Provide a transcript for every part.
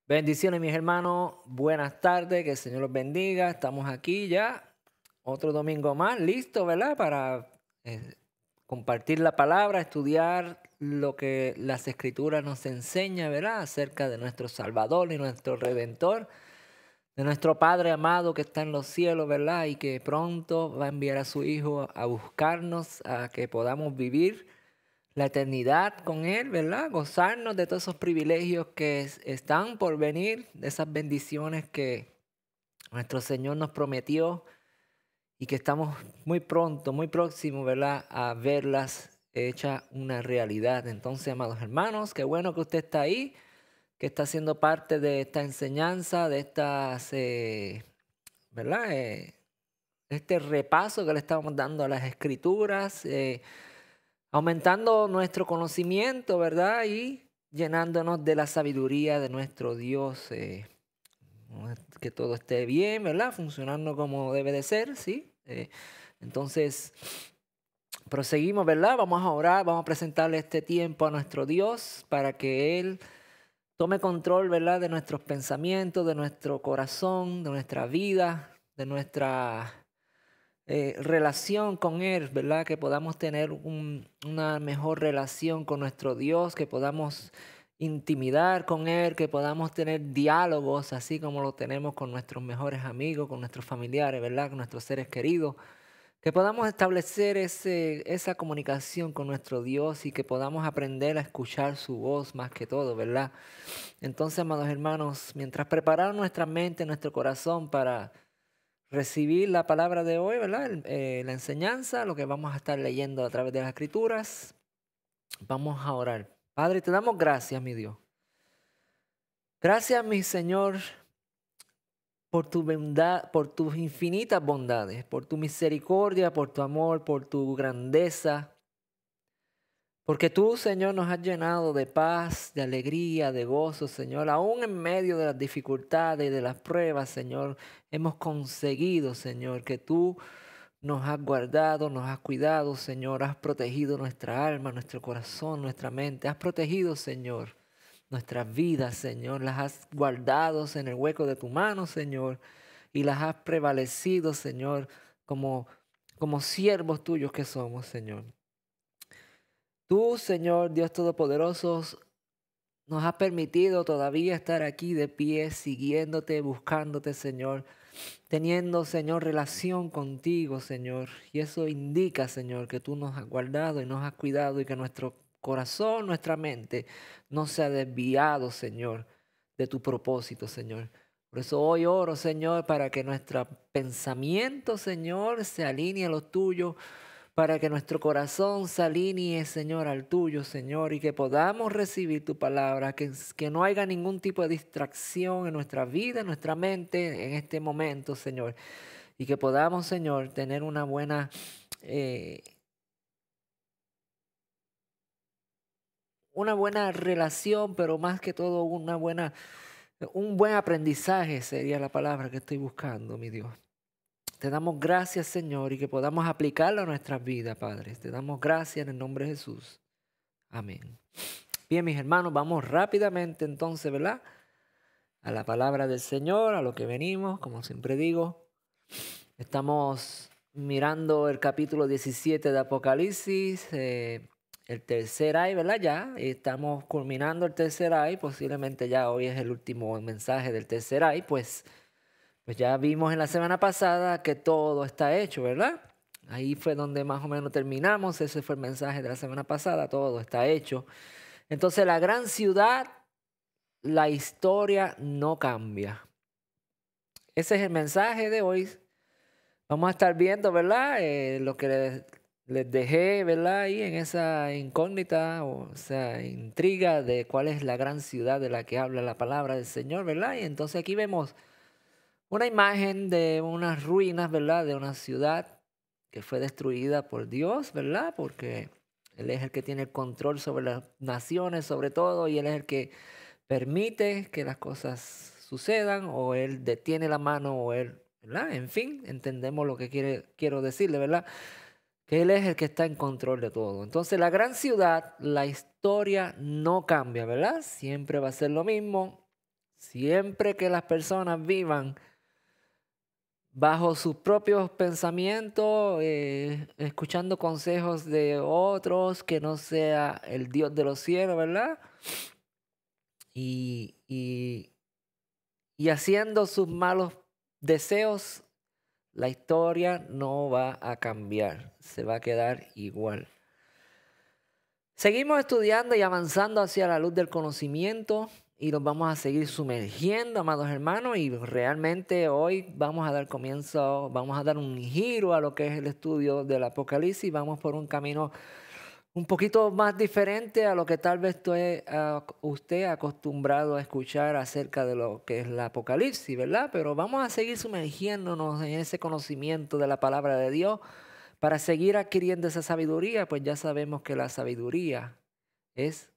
Bendiciones, mis hermanos. Buenas tardes, que el Señor los bendiga. Estamos aquí ya, otro domingo más, listo, ¿verdad? Para eh, compartir la palabra, estudiar lo que las Escrituras nos enseñan, ¿verdad? Acerca de nuestro Salvador y nuestro Redentor, de nuestro Padre amado que está en los cielos, ¿verdad? Y que pronto va a enviar a su Hijo a buscarnos, a que podamos vivir la eternidad con Él, ¿verdad? Gozarnos de todos esos privilegios que están por venir, de esas bendiciones que nuestro Señor nos prometió y que estamos muy pronto, muy próximos, ¿verdad? A verlas hechas una realidad. Entonces, amados hermanos, qué bueno que usted está ahí, que está siendo parte de esta enseñanza, de estas, ¿verdad? Este repaso que le estamos dando a las Escrituras. Aumentando nuestro conocimiento, ¿verdad? Y llenándonos de la sabiduría de nuestro Dios, que todo esté bien, ¿verdad? Funcionando como debe de ser, ¿sí? Entonces, proseguimos, ¿verdad? Vamos a orar, vamos a presentarle este tiempo a nuestro Dios para que Él tome control, ¿verdad? De nuestros pensamientos, de nuestro corazón, de nuestra vida, de nuestra relación con Él, ¿verdad? Que podamos tener una mejor relación con nuestro Dios, que podamos intimidar con Él, que podamos tener diálogos así como lo tenemos con nuestros mejores amigos, con nuestros familiares, ¿verdad? Con nuestros seres queridos. Que podamos establecer esa comunicación con nuestro Dios y que podamos aprender a escuchar su voz más que todo, ¿verdad? Entonces, amados hermanos, mientras preparamos nuestra mente, nuestro corazón para recibir la palabra de hoy, ¿verdad? La enseñanza, lo que vamos a estar leyendo a través de las Escrituras. Vamos a orar. Padre, te damos gracias, mi Dios. Gracias, mi Señor, por tu bondad, por tus infinitas bondades, por tu misericordia, por tu amor, por tu grandeza. Porque tú, Señor, nos has llenado de paz, de alegría, de gozo, Señor. Aún en medio de las dificultades y de las pruebas, Señor, hemos conseguido, Señor, que tú nos has guardado, nos has cuidado, Señor. Has protegido nuestra alma, nuestro corazón, nuestra mente. Has protegido, Señor, nuestras vidas, Señor. Las has guardado en el hueco de tu mano, Señor. Y las has prevalecido, Señor, como siervos tuyos que somos, Señor. Tú, Señor Dios Todopoderoso, nos has permitido todavía estar aquí de pie, siguiéndote, buscándote, Señor, teniendo, Señor, relación contigo, Señor. Y eso indica, Señor, que tú nos has guardado y nos has cuidado y que nuestro corazón, nuestra mente no se ha desviado, Señor, de tu propósito, Señor. Por eso hoy oro, Señor, para que nuestro pensamiento, Señor, se alinee a lo tuyo, para que nuestro corazón se alinee, Señor, al tuyo, Señor, y que podamos recibir tu palabra, que no haya ningún tipo de distracción en nuestra vida, en nuestra mente, en este momento, Señor, y que podamos, Señor, tener eh, una buena relación, pero más que todo un buen aprendizaje sería la palabra que estoy buscando, mi Dios. Te damos gracias, Señor, y que podamos aplicarlo a nuestras vidas, Padre. Te damos gracias en el nombre de Jesús. Amén. Bien, mis hermanos, vamos rápidamente entonces, ¿verdad? A la palabra del Señor, a lo que venimos, como siempre digo. Estamos mirando el capítulo 17 de Apocalipsis, el tercer ay, ¿verdad? Ya estamos culminando el tercer ay, posiblemente ya hoy es el último mensaje del tercer ay, pues ya vimos en la semana pasada que todo está hecho, ¿verdad? Ahí fue donde más o menos terminamos, ese fue el mensaje de la semana pasada, todo está hecho. Entonces la gran ciudad, la historia no cambia. Ese es el mensaje de hoy. Vamos a estar viendo, ¿verdad? Lo que les dejé, ¿verdad? Ahí en esa incógnita, o sea, intriga de cuál es la gran ciudad de la que habla la palabra del Señor, ¿verdad? Y entonces aquí vemos una imagen de unas ruinas, ¿verdad? De una ciudad que fue destruida por Dios, ¿verdad? Porque Él es el que tiene el control sobre las naciones, sobre todo, y Él es el que permite que las cosas sucedan, o Él detiene la mano, o Él, ¿verdad? En fin, entendemos lo que quiero decirle, ¿verdad? Que Él es el que está en control de todo. Entonces, la gran ciudad, la historia no cambia, ¿verdad? Siempre va a ser lo mismo. Siempre que las personas vivan bajo sus propios pensamientos, escuchando consejos de otros que no sea el Dios de los cielos, ¿verdad? Y, y, y haciendo sus malos deseos, la historia no va a cambiar, se va a quedar igual. Seguimos estudiando y avanzando hacia la luz del conocimiento y nos vamos a seguir sumergiendo, amados hermanos, y realmente hoy vamos a dar comienzo, vamos a dar un giro a lo que es el estudio del Apocalipsis. Vamos por un camino un poquito más diferente a lo que tal vez usted acostumbrado a escuchar acerca de lo que es el Apocalipsis, ¿verdad? Pero vamos a seguir sumergiéndonos en ese conocimiento de la palabra de Dios para seguir adquiriendo esa sabiduría, pues ya sabemos que la sabiduría es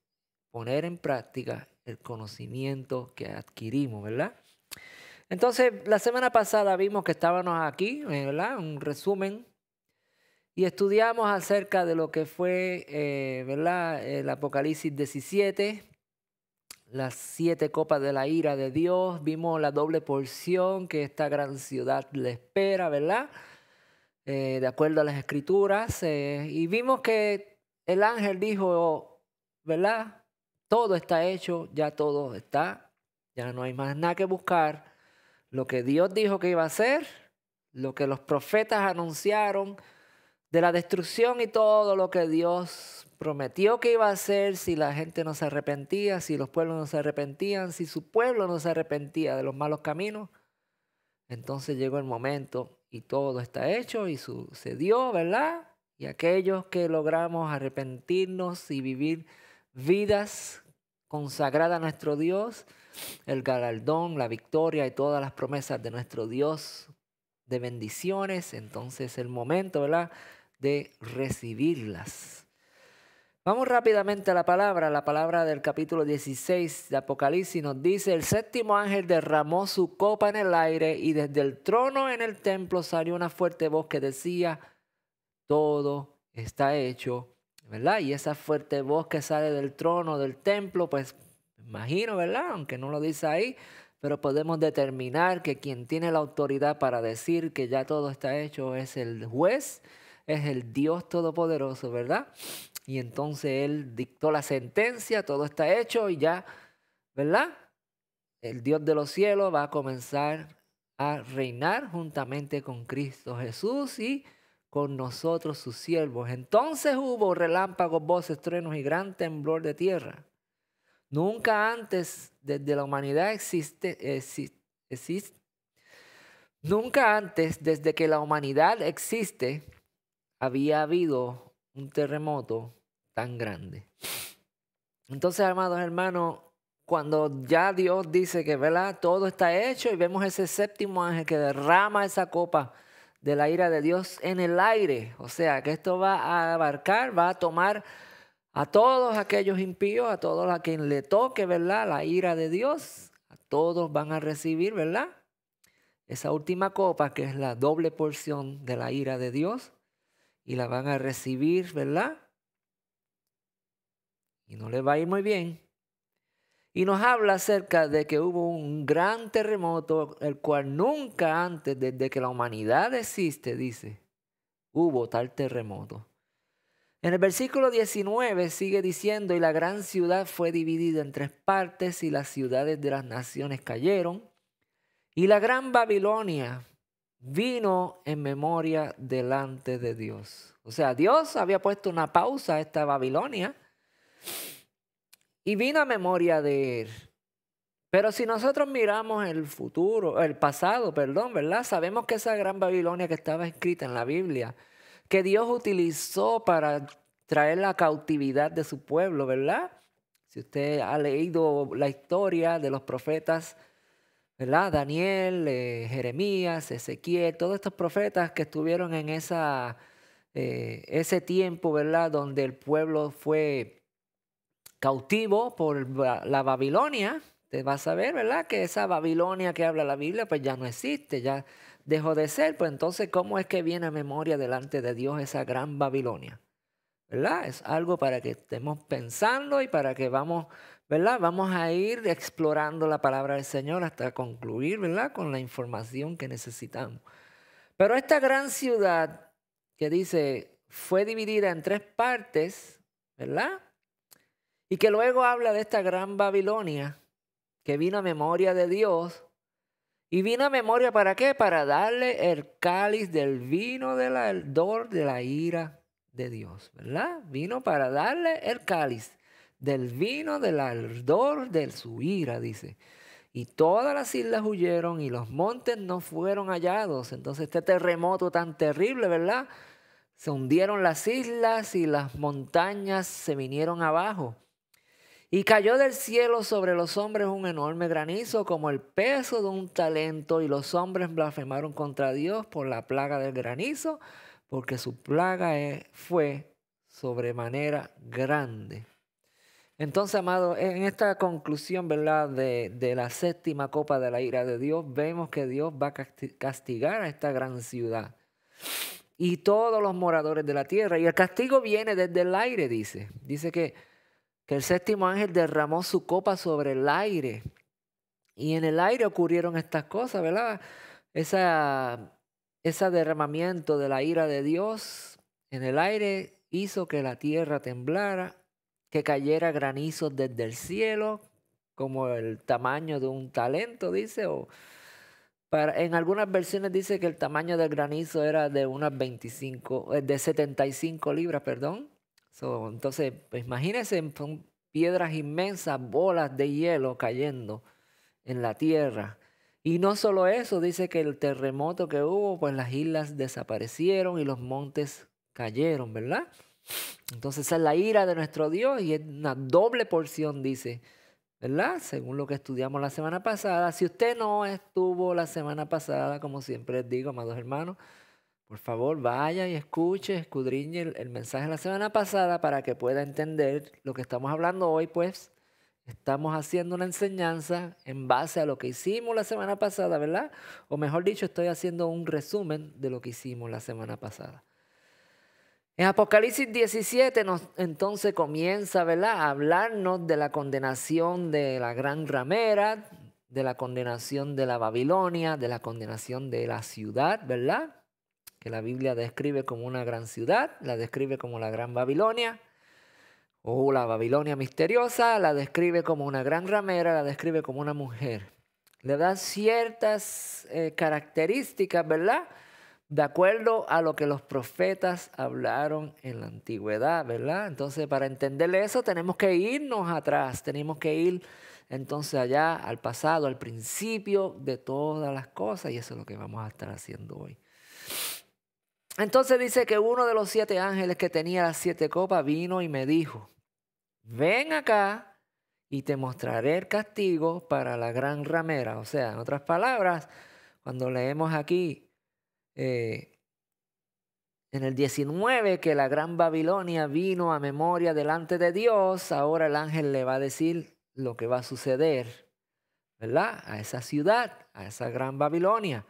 poner en práctica el conocimiento que adquirimos, ¿verdad? Entonces, la semana pasada vimos que estábamos aquí, ¿verdad? Un resumen. Y estudiamos acerca de lo que fue, ¿verdad? El Apocalipsis 17, las 7 copas de la ira de Dios. Vimos la doble porción que esta gran ciudad le espera, ¿verdad? De acuerdo a las escrituras. Y vimos que el ángel dijo, ¿verdad? Todo está hecho, ya todo está, ya no hay más nada que buscar. Lo que Dios dijo que iba a hacer, lo que los profetas anunciaron, de la destrucción y todo lo que Dios prometió que iba a hacer si la gente no se arrepentía, si los pueblos no se arrepentían, si su pueblo no se arrepentía de los malos caminos. Entonces llegó el momento y todo está hecho y sucedió, ¿verdad? Y aquellos que logramos arrepentirnos y vivir vidas consagradas a nuestro Dios, el galardón, la victoria y todas las promesas de nuestro Dios de bendiciones, entonces el momento, ¿verdad?, de recibirlas. Vamos rápidamente a la palabra del capítulo 16 de Apocalipsis nos dice: el séptimo ángel derramó su copa en el aire y desde el trono en el templo salió una fuerte voz que decía: todo está hecho, ¿verdad? Y esa fuerte voz que sale del trono del templo, pues imagino, ¿verdad? Aunque no lo dice ahí, pero podemos determinar que quien tiene la autoridad para decir que ya todo está hecho es el juez, es el Dios Todopoderoso, ¿verdad? Y entonces Él dictó la sentencia, todo está hecho y ya, ¿verdad? El Dios de los cielos va a comenzar a reinar juntamente con Cristo Jesús y con nosotros sus siervos. Entonces hubo relámpagos, voces, truenos y gran temblor de tierra. Nunca antes desde la humanidad nunca antes desde que la humanidad existe había habido un terremoto tan grande. Entonces, amados hermanos, cuando ya Dios dice que, ¿verdad?, todo está hecho y vemos ese séptimo ángel que derrama esa copa de la ira de Dios en el aire, o sea, que esto va a abarcar, va a tomar a todos aquellos impíos, a todos a quien le toque, ¿verdad?, la ira de Dios, a todos van a recibir, ¿verdad?, esa última copa que es la doble porción de la ira de Dios y la van a recibir, ¿verdad? Y no les va a ir muy bien. Y nos habla acerca de que hubo un gran terremoto, el cual nunca antes, desde que la humanidad existe, dice, hubo tal terremoto. En el versículo 19 sigue diciendo: y la gran ciudad fue dividida en 3 partes, y las ciudades de las naciones cayeron, y la gran Babilonia vino en memoria delante de Dios. O sea, Dios había puesto una pausa a esta Babilonia y vino a memoria de él. Pero si nosotros miramos el pasado, ¿verdad? Sabemos que esa gran Babilonia que estaba escrita en la Biblia, que Dios utilizó para traer la cautividad de su pueblo, ¿verdad? Si usted ha leído la historia de los profetas, ¿verdad? Daniel, Jeremías, Ezequiel, todos estos profetas que estuvieron en ese tiempo, ¿verdad?, donde el pueblo fue cautivo por la Babilonia. Te vas a ver, ¿verdad?, que esa Babilonia que habla la Biblia pues ya no existe, ya dejó de ser. Pues entonces, ¿cómo es que viene a memoria delante de Dios esa gran Babilonia? ¿Verdad? Es algo para que estemos pensando y para que vamos, ¿verdad? Vamos a ir explorando la palabra del Señor hasta concluir, ¿verdad? Con la información que necesitamos. Pero esta gran ciudad que dice fue dividida en 3 partes, ¿verdad? Y que luego habla de esta gran Babilonia que vino a memoria de Dios. ¿Y vino a memoria para qué? Para darle el cáliz del vino del ardor de la ira de Dios, ¿verdad? Vino para darle el cáliz del vino del ardor de su ira, dice. Y todas las islas huyeron y los montes no fueron hallados. Entonces este terremoto tan terrible, ¿verdad? Se hundieron las islas y las montañas se vinieron abajo. Y cayó del cielo sobre los hombres un enorme granizo como el peso de un talento, y los hombres blasfemaron contra Dios por la plaga del granizo, porque su plaga fue sobremanera grande. Entonces, amado, en esta conclusión, ¿verdad?, de la 7ª copa de la ira de Dios, vemos que Dios va a castigar a esta gran ciudad y todos los moradores de la tierra. Y el castigo viene desde el aire, dice. Dice que el 7º ángel derramó su copa sobre el aire. Y en el aire ocurrieron estas cosas, ¿verdad? Ese derramamiento de la ira de Dios en el aire hizo que la tierra temblara, que cayera granizos desde el cielo, como el tamaño de un talento, dice. En algunas versiones dice que el tamaño del granizo era de unas 75 libras, perdón. Entonces, pues, imagínense, son piedras inmensas, bolas de hielo cayendo en la tierra. Y no solo eso, dice que el terremoto que hubo, pues las islas desaparecieron y los montes cayeron, ¿verdad? Entonces esa es la ira de nuestro Dios y es una doble porción, dice, ¿verdad? Según lo que estudiamos la semana pasada. Si usted no estuvo la semana pasada, como siempre les digo, amados hermanos, por favor, vaya y escudriñe el mensaje de la semana pasada para que pueda entender lo que estamos hablando hoy, pues estamos haciendo una enseñanza en base a lo que hicimos la semana pasada, ¿verdad? O mejor dicho, estoy haciendo un resumen de lo que hicimos la semana pasada. En Apocalipsis 17 entonces comienza, ¿verdad?, a hablarnos de la condenación de la gran ramera, de la condenación de la Babilonia, de la condenación de la ciudad, ¿verdad?, que la Biblia describe como una gran ciudad, la describe como la gran Babilonia, o la Babilonia misteriosa, la describe como una gran ramera, la describe como una mujer. Le da ciertas características, ¿verdad?, de acuerdo a lo que los profetas hablaron en la antigüedad, ¿verdad? Entonces, para entender eso, tenemos que irnos atrás, tenemos que ir entonces allá al pasado, al principio de todas las cosas, y eso es lo que vamos a estar haciendo hoy. Entonces dice que uno de los 7 ángeles que tenía las 7 copas vino y me dijo: ven acá y te mostraré el castigo para la gran ramera. O sea, en otras palabras, cuando leemos aquí en el 19 que la gran Babilonia vino a memoria delante de Dios, ahora el ángel le va a decir lo que va a suceder, ¿verdad?, a esa ciudad, a esa gran Babilonia.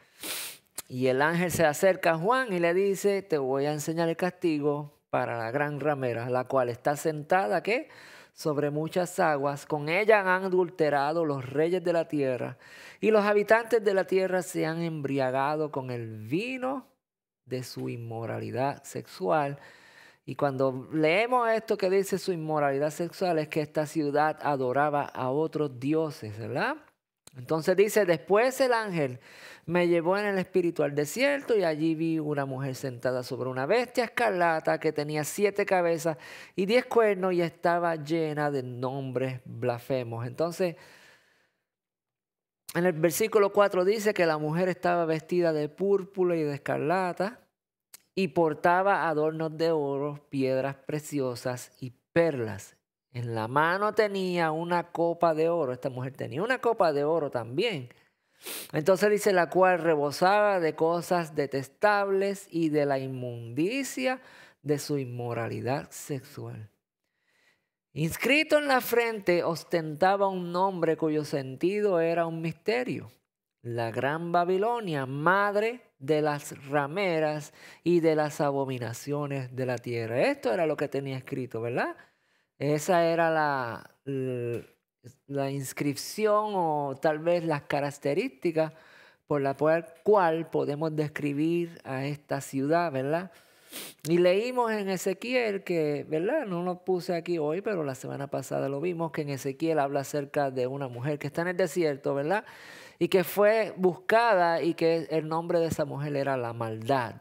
Y el ángel se acerca a Juan y le dice: te voy a enseñar el castigo para la gran ramera, la cual está sentada, ¿qué?, sobre muchas aguas. Con ella han adulterado los reyes de la tierra, y los habitantes de la tierra se han embriagado con el vino de su inmoralidad sexual. Y cuando leemos esto que dice su inmoralidad sexual, es que esta ciudad adoraba a otros dioses, ¿verdad? Entonces dice: después el ángel me llevó en el espíritu al desierto, y allí vi una mujer sentada sobre una bestia escarlata que tenía 7 cabezas y 10 cuernos y estaba llena de nombres blasfemos. Entonces, en el versículo 4 dice que la mujer estaba vestida de púrpura y de escarlata y portaba adornos de oro, piedras preciosas y perlas. En la mano tenía una copa de oro. Esta mujer tenía una copa de oro también. Entonces dice: la cual rebosaba de cosas detestables y de la inmundicia de su inmoralidad sexual. Inscrito en la frente ostentaba un nombre cuyo sentido era un misterio: la gran Babilonia, madre de las rameras y de las abominaciones de la tierra. Esto era lo que tenía escrito, ¿verdad? Esa era la inscripción o tal vez las características por la cual podemos describir a esta ciudad, ¿verdad? Y leímos en Ezequiel que, ¿verdad? No lo puse aquí hoy, pero la semana pasada lo vimos, que en Ezequiel habla acerca de una mujer que está en el desierto, ¿verdad? Y que fue buscada y que el nombre de esa mujer era la maldad.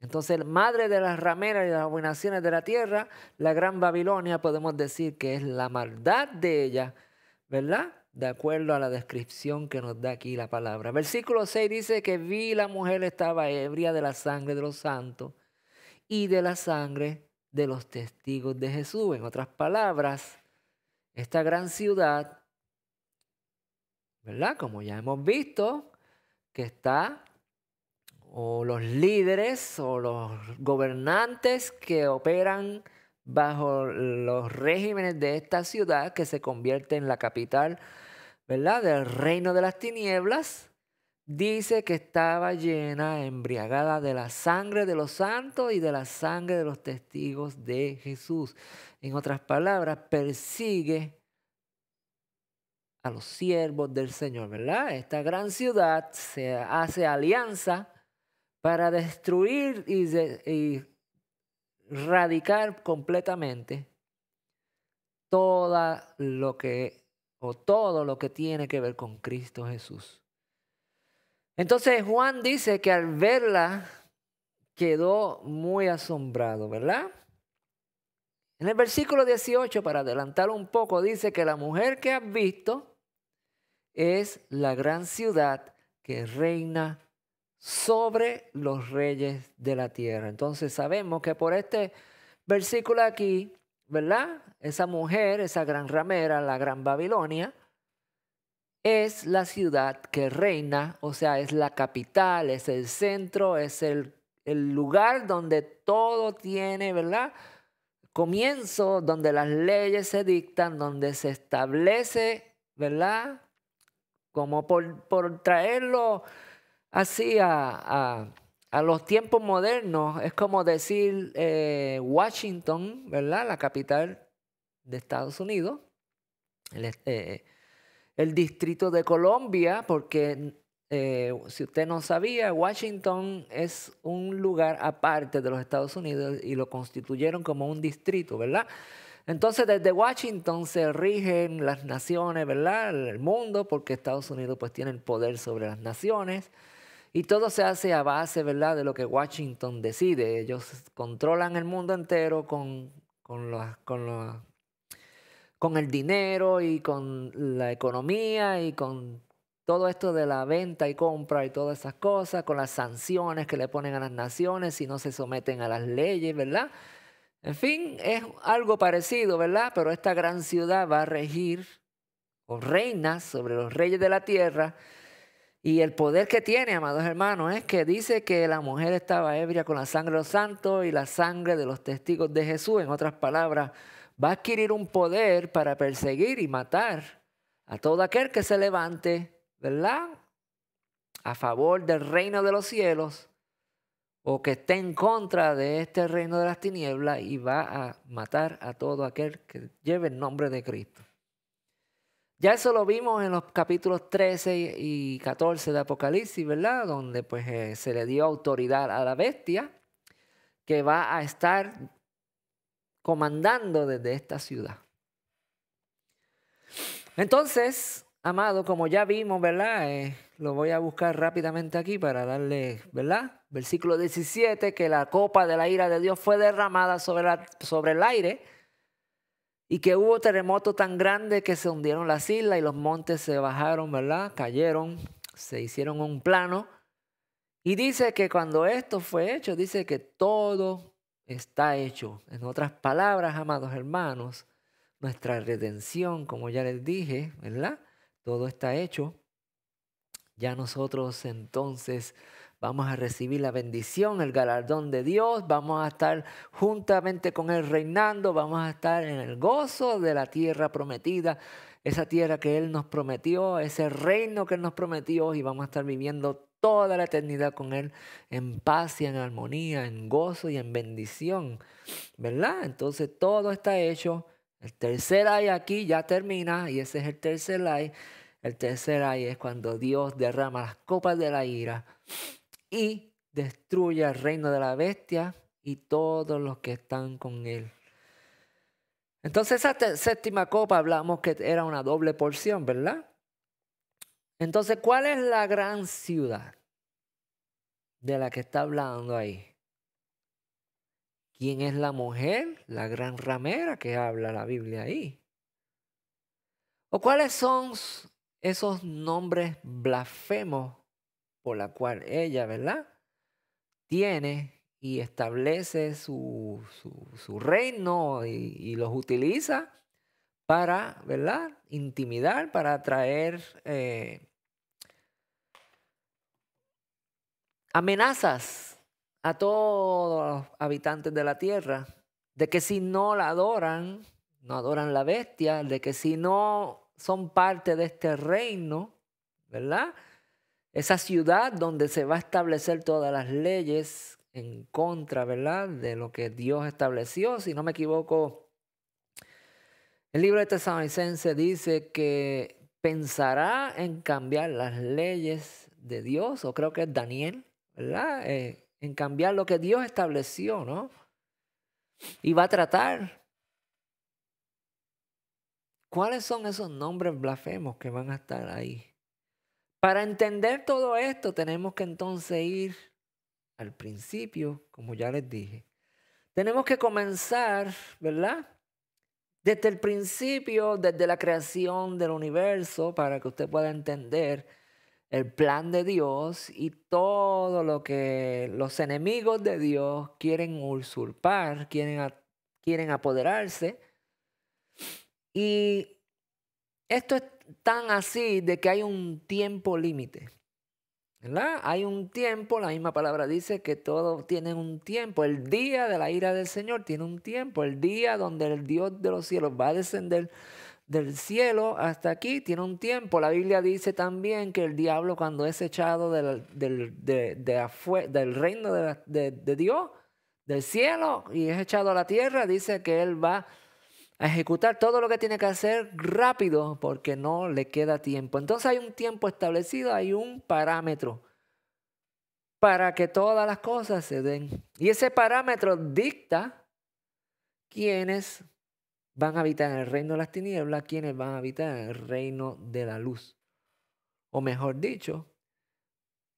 Entonces, madre de las rameras y de las abominaciones de la tierra, la gran Babilonia, podemos decir que es la maldad de ella, ¿verdad? De acuerdo a la descripción que nos da aquí la palabra. Versículo 6 dice que vi la mujer estaba ebria de la sangre de los santos y de la sangre de los testigos de Jesús. En otras palabras, esta gran ciudad, ¿verdad? Como ya hemos visto, que está, o los líderes o los gobernantes que operan bajo los regímenes de esta ciudad, que se convierte en la capital, ¿verdad?, del reino de las tinieblas, dice que estaba llena, embriagada de la sangre de los santos y de la sangre de los testigos de Jesús. En otras palabras, persigue a los siervos del Señor, ¿verdad? Esta gran ciudad se hace alianza para destruir y erradicar completamente todo lo que tiene que ver con Cristo Jesús. Entonces Juan dice que al verla quedó muy asombrado, ¿verdad? En el versículo 18, para adelantar un poco, dice que la mujer que has visto es la gran ciudad que reina sobre los reyes de la tierra. Entonces sabemos que por este versículo aquí, ¿verdad? Esa mujer, esa gran ramera, la gran Babilonia, es la ciudad que reina, o sea, es la capital, es el centro, es el lugar donde todo tiene, ¿verdad?, comienzo, donde las leyes se dictan, donde se establece, ¿verdad?, como por traerlo así a los tiempos modernos, es como decir Washington, ¿verdad?, la capital de Estados Unidos, el Distrito de Colombia, porque si usted no sabía, Washington es un lugar aparte de los Estados Unidos y lo constituyeron como un distrito, ¿verdad? Entonces desde Washington se rigen las naciones, ¿verdad?, el mundo, porque Estados Unidos pues tiene el poder sobre las naciones y todo se hace a base, ¿verdad?, de lo que Washington decide. Ellos controlan el mundo entero con el dinero y con la economía y con todo esto de la venta y compra y todas esas cosas, con las sanciones que le ponen a las naciones si no se someten a las leyes, ¿verdad? En fin, es algo parecido, ¿verdad? Pero esta gran ciudad va a regir o reina sobre los reyes de la tierra. Y el poder que tiene, amados hermanos, es que dice que la mujer estaba ebria con la sangre de los santos y la sangre de los testigos de Jesús. En otras palabras, va a adquirir un poder para perseguir y matar a todo aquel que se levante, ¿verdad?, a favor del reino de los cielos o que esté en contra de este reino de las tinieblas, y va a matar a todo aquel que lleve el nombre de Cristo. Ya eso lo vimos en los capítulos 13 y 14 de Apocalipsis, ¿verdad?, donde pues se le dio autoridad a la bestia que va a estar comandando desde esta ciudad. Entonces, amado, como ya vimos, ¿verdad?, lo voy a buscar rápidamente aquí para darle, ¿verdad?, versículo 17, que la copa de la ira de Dios fue derramada sobre el aire y que hubo terremoto tan grande que se hundieron las islas y los montes se bajaron, ¿verdad?, cayeron, se hicieron un plano. Y dice que cuando esto fue hecho, dice que todo está hecho. En otras palabras, amados hermanos, nuestra redención, como ya les dije, ¿verdad?, todo está hecho. Ya nosotros entonces vamos a recibir la bendición, el galardón de Dios, vamos a estar juntamente con Él reinando, vamos a estar en el gozo de la tierra prometida, esa tierra que Él nos prometió, ese reino que Él nos prometió, y vamos a estar viviendo toda la eternidad con Él en paz y en armonía, en gozo y en bendición, ¿verdad? Entonces todo está hecho. El tercer ay aquí ya termina y ese es el tercer ay. El tercer ay es cuando Dios derrama las copas de la ira y destruye el reino de la bestia y todos los que están con él. Entonces esa séptima copa hablamos que era una doble porción, ¿verdad? Entonces, ¿cuál es la gran ciudad de la que está hablando ahí? ¿Quién es la mujer, la gran ramera que habla la Biblia ahí? ¿O cuáles son esos nombres blasfemos por la cual ella, ¿verdad? Tiene y establece su reino y los utiliza para, ¿verdad? Intimidar, para atraer amenazas a todos los habitantes de la tierra, de que si no la adoran, no adoran la bestia, de que si no son parte de este reino, ¿verdad? Esa ciudad donde se va a establecer todas las leyes en contra, ¿verdad? De lo que Dios estableció. Si no me equivoco, el libro de Tesalonicenses dice que pensará en cambiar las leyes de Dios, o creo que es Daniel, ¿verdad? En cambiar lo que Dios estableció, ¿no? Y va a tratar. ¿Cuáles son esos nombres blasfemos que van a estar ahí? Para entender todo esto tenemos que entonces ir al principio, como ya les dije. Tenemos que comenzar, ¿verdad? Desde el principio, desde la creación del universo, para que usted pueda entender el plan de Dios y todo lo que los enemigos de Dios quieren usurpar, quieren apoderarse. Y esto es tan así de que hay un tiempo límite, ¿verdad? Hay un tiempo, la misma palabra dice que todo tiene un tiempo. El día de la ira del Señor tiene un tiempo. El día donde el Dios de los cielos va a descender del cielo hasta aquí tiene un tiempo. La Biblia dice también que el diablo, cuando es echado del reino de Dios, del cielo, y es echado a la tierra, dice que él va a ejecutar todo lo que tiene que hacer rápido porque no le queda tiempo. Entonces hay un tiempo establecido, hay un parámetro para que todas las cosas se den. Y ese parámetro dicta quiénes van a habitar en el reino de las tinieblas, quiénes van a habitar en el reino de la luz. O mejor dicho,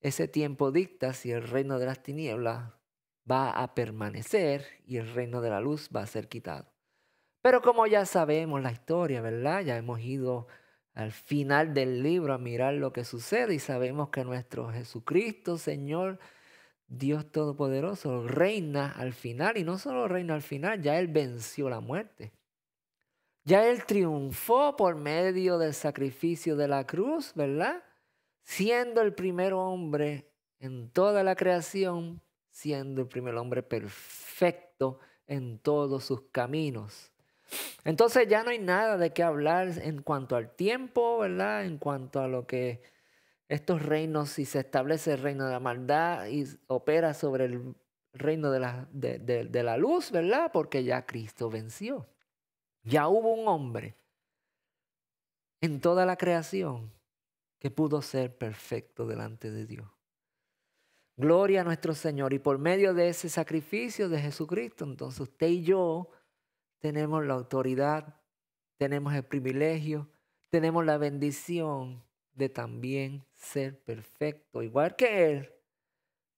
ese tiempo dicta si el reino de las tinieblas va a permanecer y el reino de la luz va a ser quitado. Pero como ya sabemos la historia, ¿verdad? Ya hemos ido al final del libro a mirar lo que sucede y sabemos que nuestro Jesucristo, Señor, Dios Todopoderoso, reina al final. Y no solo reina al final, ya Él venció la muerte. Ya Él triunfó por medio del sacrificio de la cruz, ¿verdad? Siendo el primer hombre en toda la creación, siendo el primer hombre perfecto en todos sus caminos. Entonces ya no hay nada de qué hablar en cuanto al tiempo, ¿verdad? En cuanto a lo que estos reinos, si se establece el reino de la maldad y opera sobre el reino de la luz, ¿verdad? Porque ya Cristo venció. Ya hubo un hombre en toda la creación que pudo ser perfecto delante de Dios. Gloria a nuestro Señor. Y por medio de ese sacrificio de Jesucristo, entonces usted y yo tenemos la autoridad, tenemos el privilegio, tenemos la bendición de también ser perfecto, igual que Él,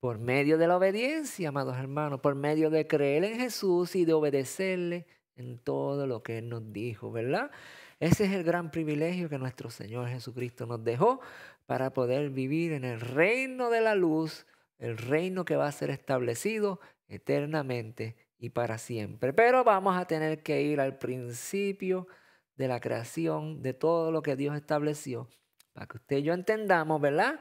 por medio de la obediencia, amados hermanos, por medio de creer en Jesús y de obedecerle en todo lo que Él nos dijo, ¿verdad? Ese es el gran privilegio que nuestro Señor Jesucristo nos dejó para poder vivir en el reino de la luz, el reino que va a ser establecido eternamente y para siempre. Pero vamos a tener que ir al principio de la creación, de todo lo que Dios estableció, para que usted y yo entendamos, ¿verdad?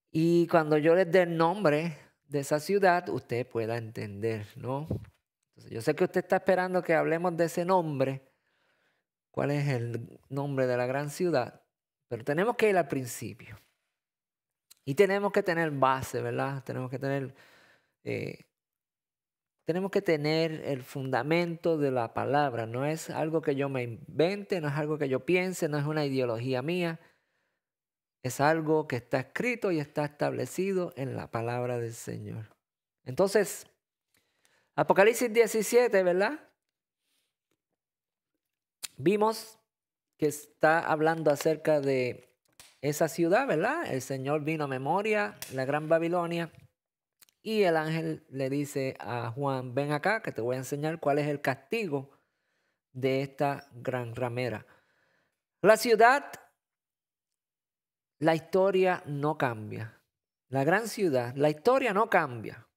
Y cuando yo les dé el nombre de esa ciudad, usted pueda entender, ¿no? Entonces, yo sé que usted está esperando que hablemos de ese nombre, cuál es el nombre de la gran ciudad, pero tenemos que ir al principio. Y tenemos que tener base, ¿verdad? Tenemos tenemos que tener el fundamento de la palabra. No es algo que yo me invente, no es algo que yo piense, no es una ideología mía. Es algo que está escrito y está establecido en la palabra del Señor. Entonces, Apocalipsis 17, ¿verdad? Vimos que está hablando acerca de esa ciudad, ¿verdad? El Señor vino a memoria, la Gran Babilonia. Y el ángel le dice a Juan, ven acá que te voy a enseñar cuál es el castigo de esta gran ramera. La ciudad, la historia no cambia. La gran ciudad, la historia no cambia.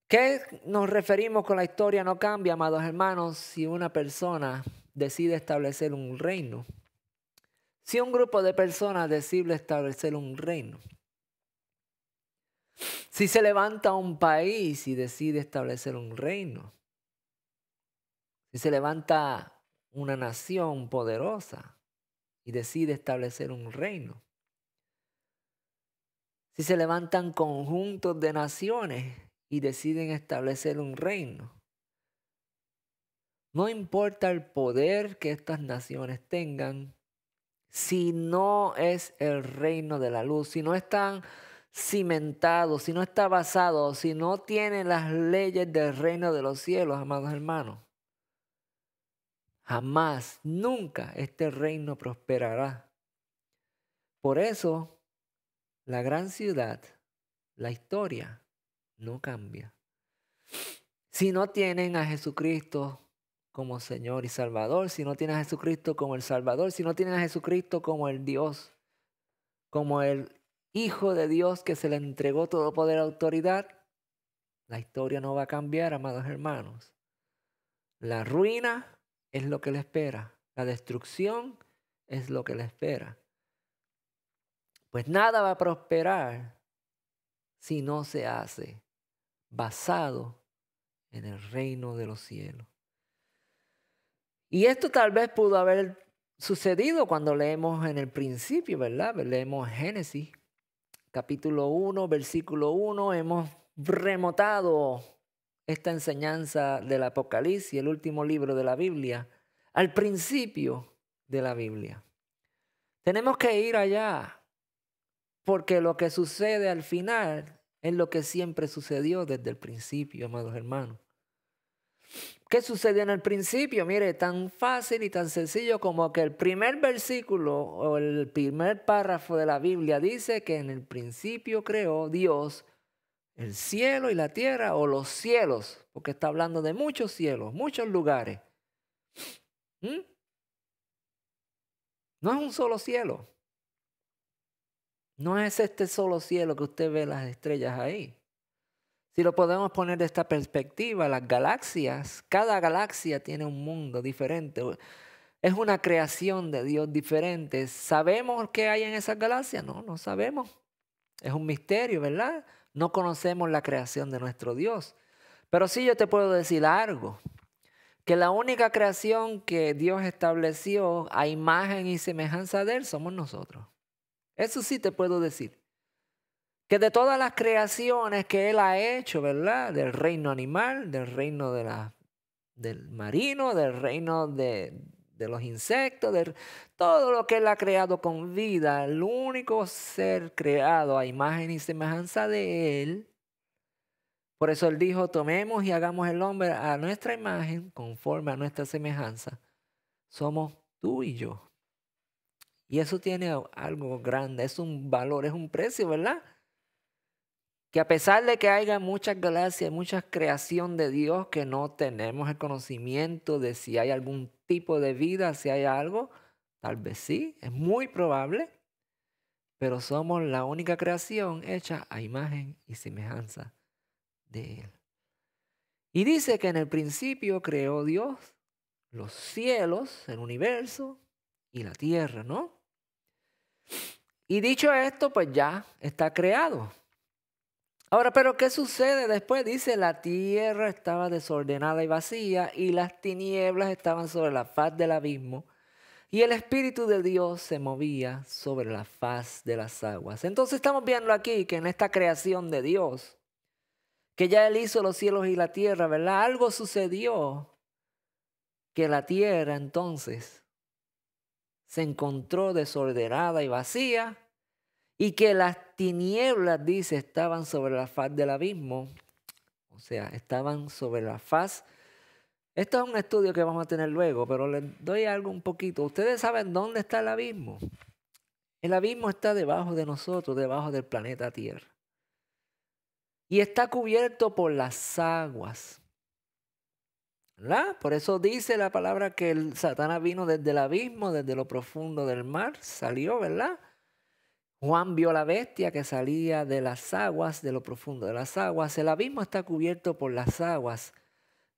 ¿Qué nos referimos con la historia no cambia, amados hermanos? Si una persona decide establecer un reino. Si un grupo de personas decide establecer un reino. Si se levanta un país y decide establecer un reino. Si se levanta una nación poderosa y decide establecer un reino. Si se levantan conjuntos de naciones y deciden establecer un reino. No importa el poder que estas naciones tengan, si no es el reino de la luz, si no están cimentados, si no está basado, si no tiene las leyes del reino de los cielos, amados hermanos. Jamás, nunca este reino prosperará. Por eso, la gran ciudad, la historia, no cambia. Si no tienen a Jesucristo como Señor y Salvador, si no tienen a Jesucristo como el Salvador, si no tienen a Jesucristo como el Dios, como el Hijo de Dios que se le entregó todo poder y autoridad, la historia no va a cambiar, amados hermanos. La ruina es lo que le espera. La destrucción es lo que le espera. Pues nada va a prosperar si no se hace basado en el reino de los cielos. Y esto tal vez pudo haber sucedido cuando leemos en el principio, ¿verdad? Leemos Génesis, capítulo 1, versículo 1. Hemos remontado esta enseñanza del Apocalipsis, el último libro de la Biblia, al principio de la Biblia. Tenemos que ir allá, porque lo que sucede al final es lo que siempre sucedió desde el principio, amados hermanos. ¿Qué sucedió en el principio? Mire, tan fácil y tan sencillo como que el primer versículo o el primer párrafo de la Biblia dice que en el principio creó Dios el cielo y la tierra, o los cielos, porque está hablando de muchos cielos, muchos lugares. No es un solo cielo. No es este solo cielo que usted ve las estrellas ahí. Si lo podemos poner de esta perspectiva, las galaxias, cada galaxia tiene un mundo diferente. Es una creación de Dios diferente. ¿Sabemos qué hay en esas galaxias? No, no sabemos. Es un misterio, ¿verdad? No conocemos la creación de nuestro Dios. Pero sí yo te puedo decir algo. Que la única creación que Dios estableció a imagen y semejanza de Él somos nosotros. Eso sí te puedo decir. Que de todas las creaciones que Él ha hecho, ¿verdad? Del reino animal, del reino del marino, del reino de los insectos, de todo lo que Él ha creado con vida, el único ser creado a imagen y semejanza de Él. Por eso Él dijo, tomemos y hagamos el hombre a nuestra imagen, conforme a nuestra semejanza. Somos tú y yo. Y eso tiene algo grande, es un valor, es un precio, ¿verdad? Que a pesar de que haya muchas galaxias, mucha creación de Dios, que no tenemos el conocimiento de si hay algún tipo de vida, si hay algo, tal vez sí, es muy probable, pero somos la única creación hecha a imagen y semejanza de Él. Y dice que en el principio creó Dios los cielos, el universo y la tierra, ¿no? Y dicho esto, pues ya está creado. Ahora, pero ¿qué sucede después? Dice, la tierra estaba desordenada y vacía y las tinieblas estaban sobre la faz del abismo y el Espíritu de Dios se movía sobre la faz de las aguas. Entonces estamos viendo aquí que en esta creación de Dios, que ya Él hizo los cielos y la tierra, ¿verdad? Algo sucedió que la tierra entonces se encontró desordenada y vacía y que las tinieblas, dice, estaban sobre la faz del abismo. O sea, estaban sobre la faz. Esto es un estudio que vamos a tener luego, pero les doy algo un poquito. ¿Ustedes saben dónde está el abismo? El abismo está debajo de nosotros, debajo del planeta Tierra. Y está cubierto por las aguas, ¿verdad? Por eso dice la palabra que el Satanás vino desde el abismo, desde lo profundo del mar, salió, ¿verdad? Juan vio la bestia que salía de las aguas, de lo profundo de las aguas. El abismo está cubierto por las aguas.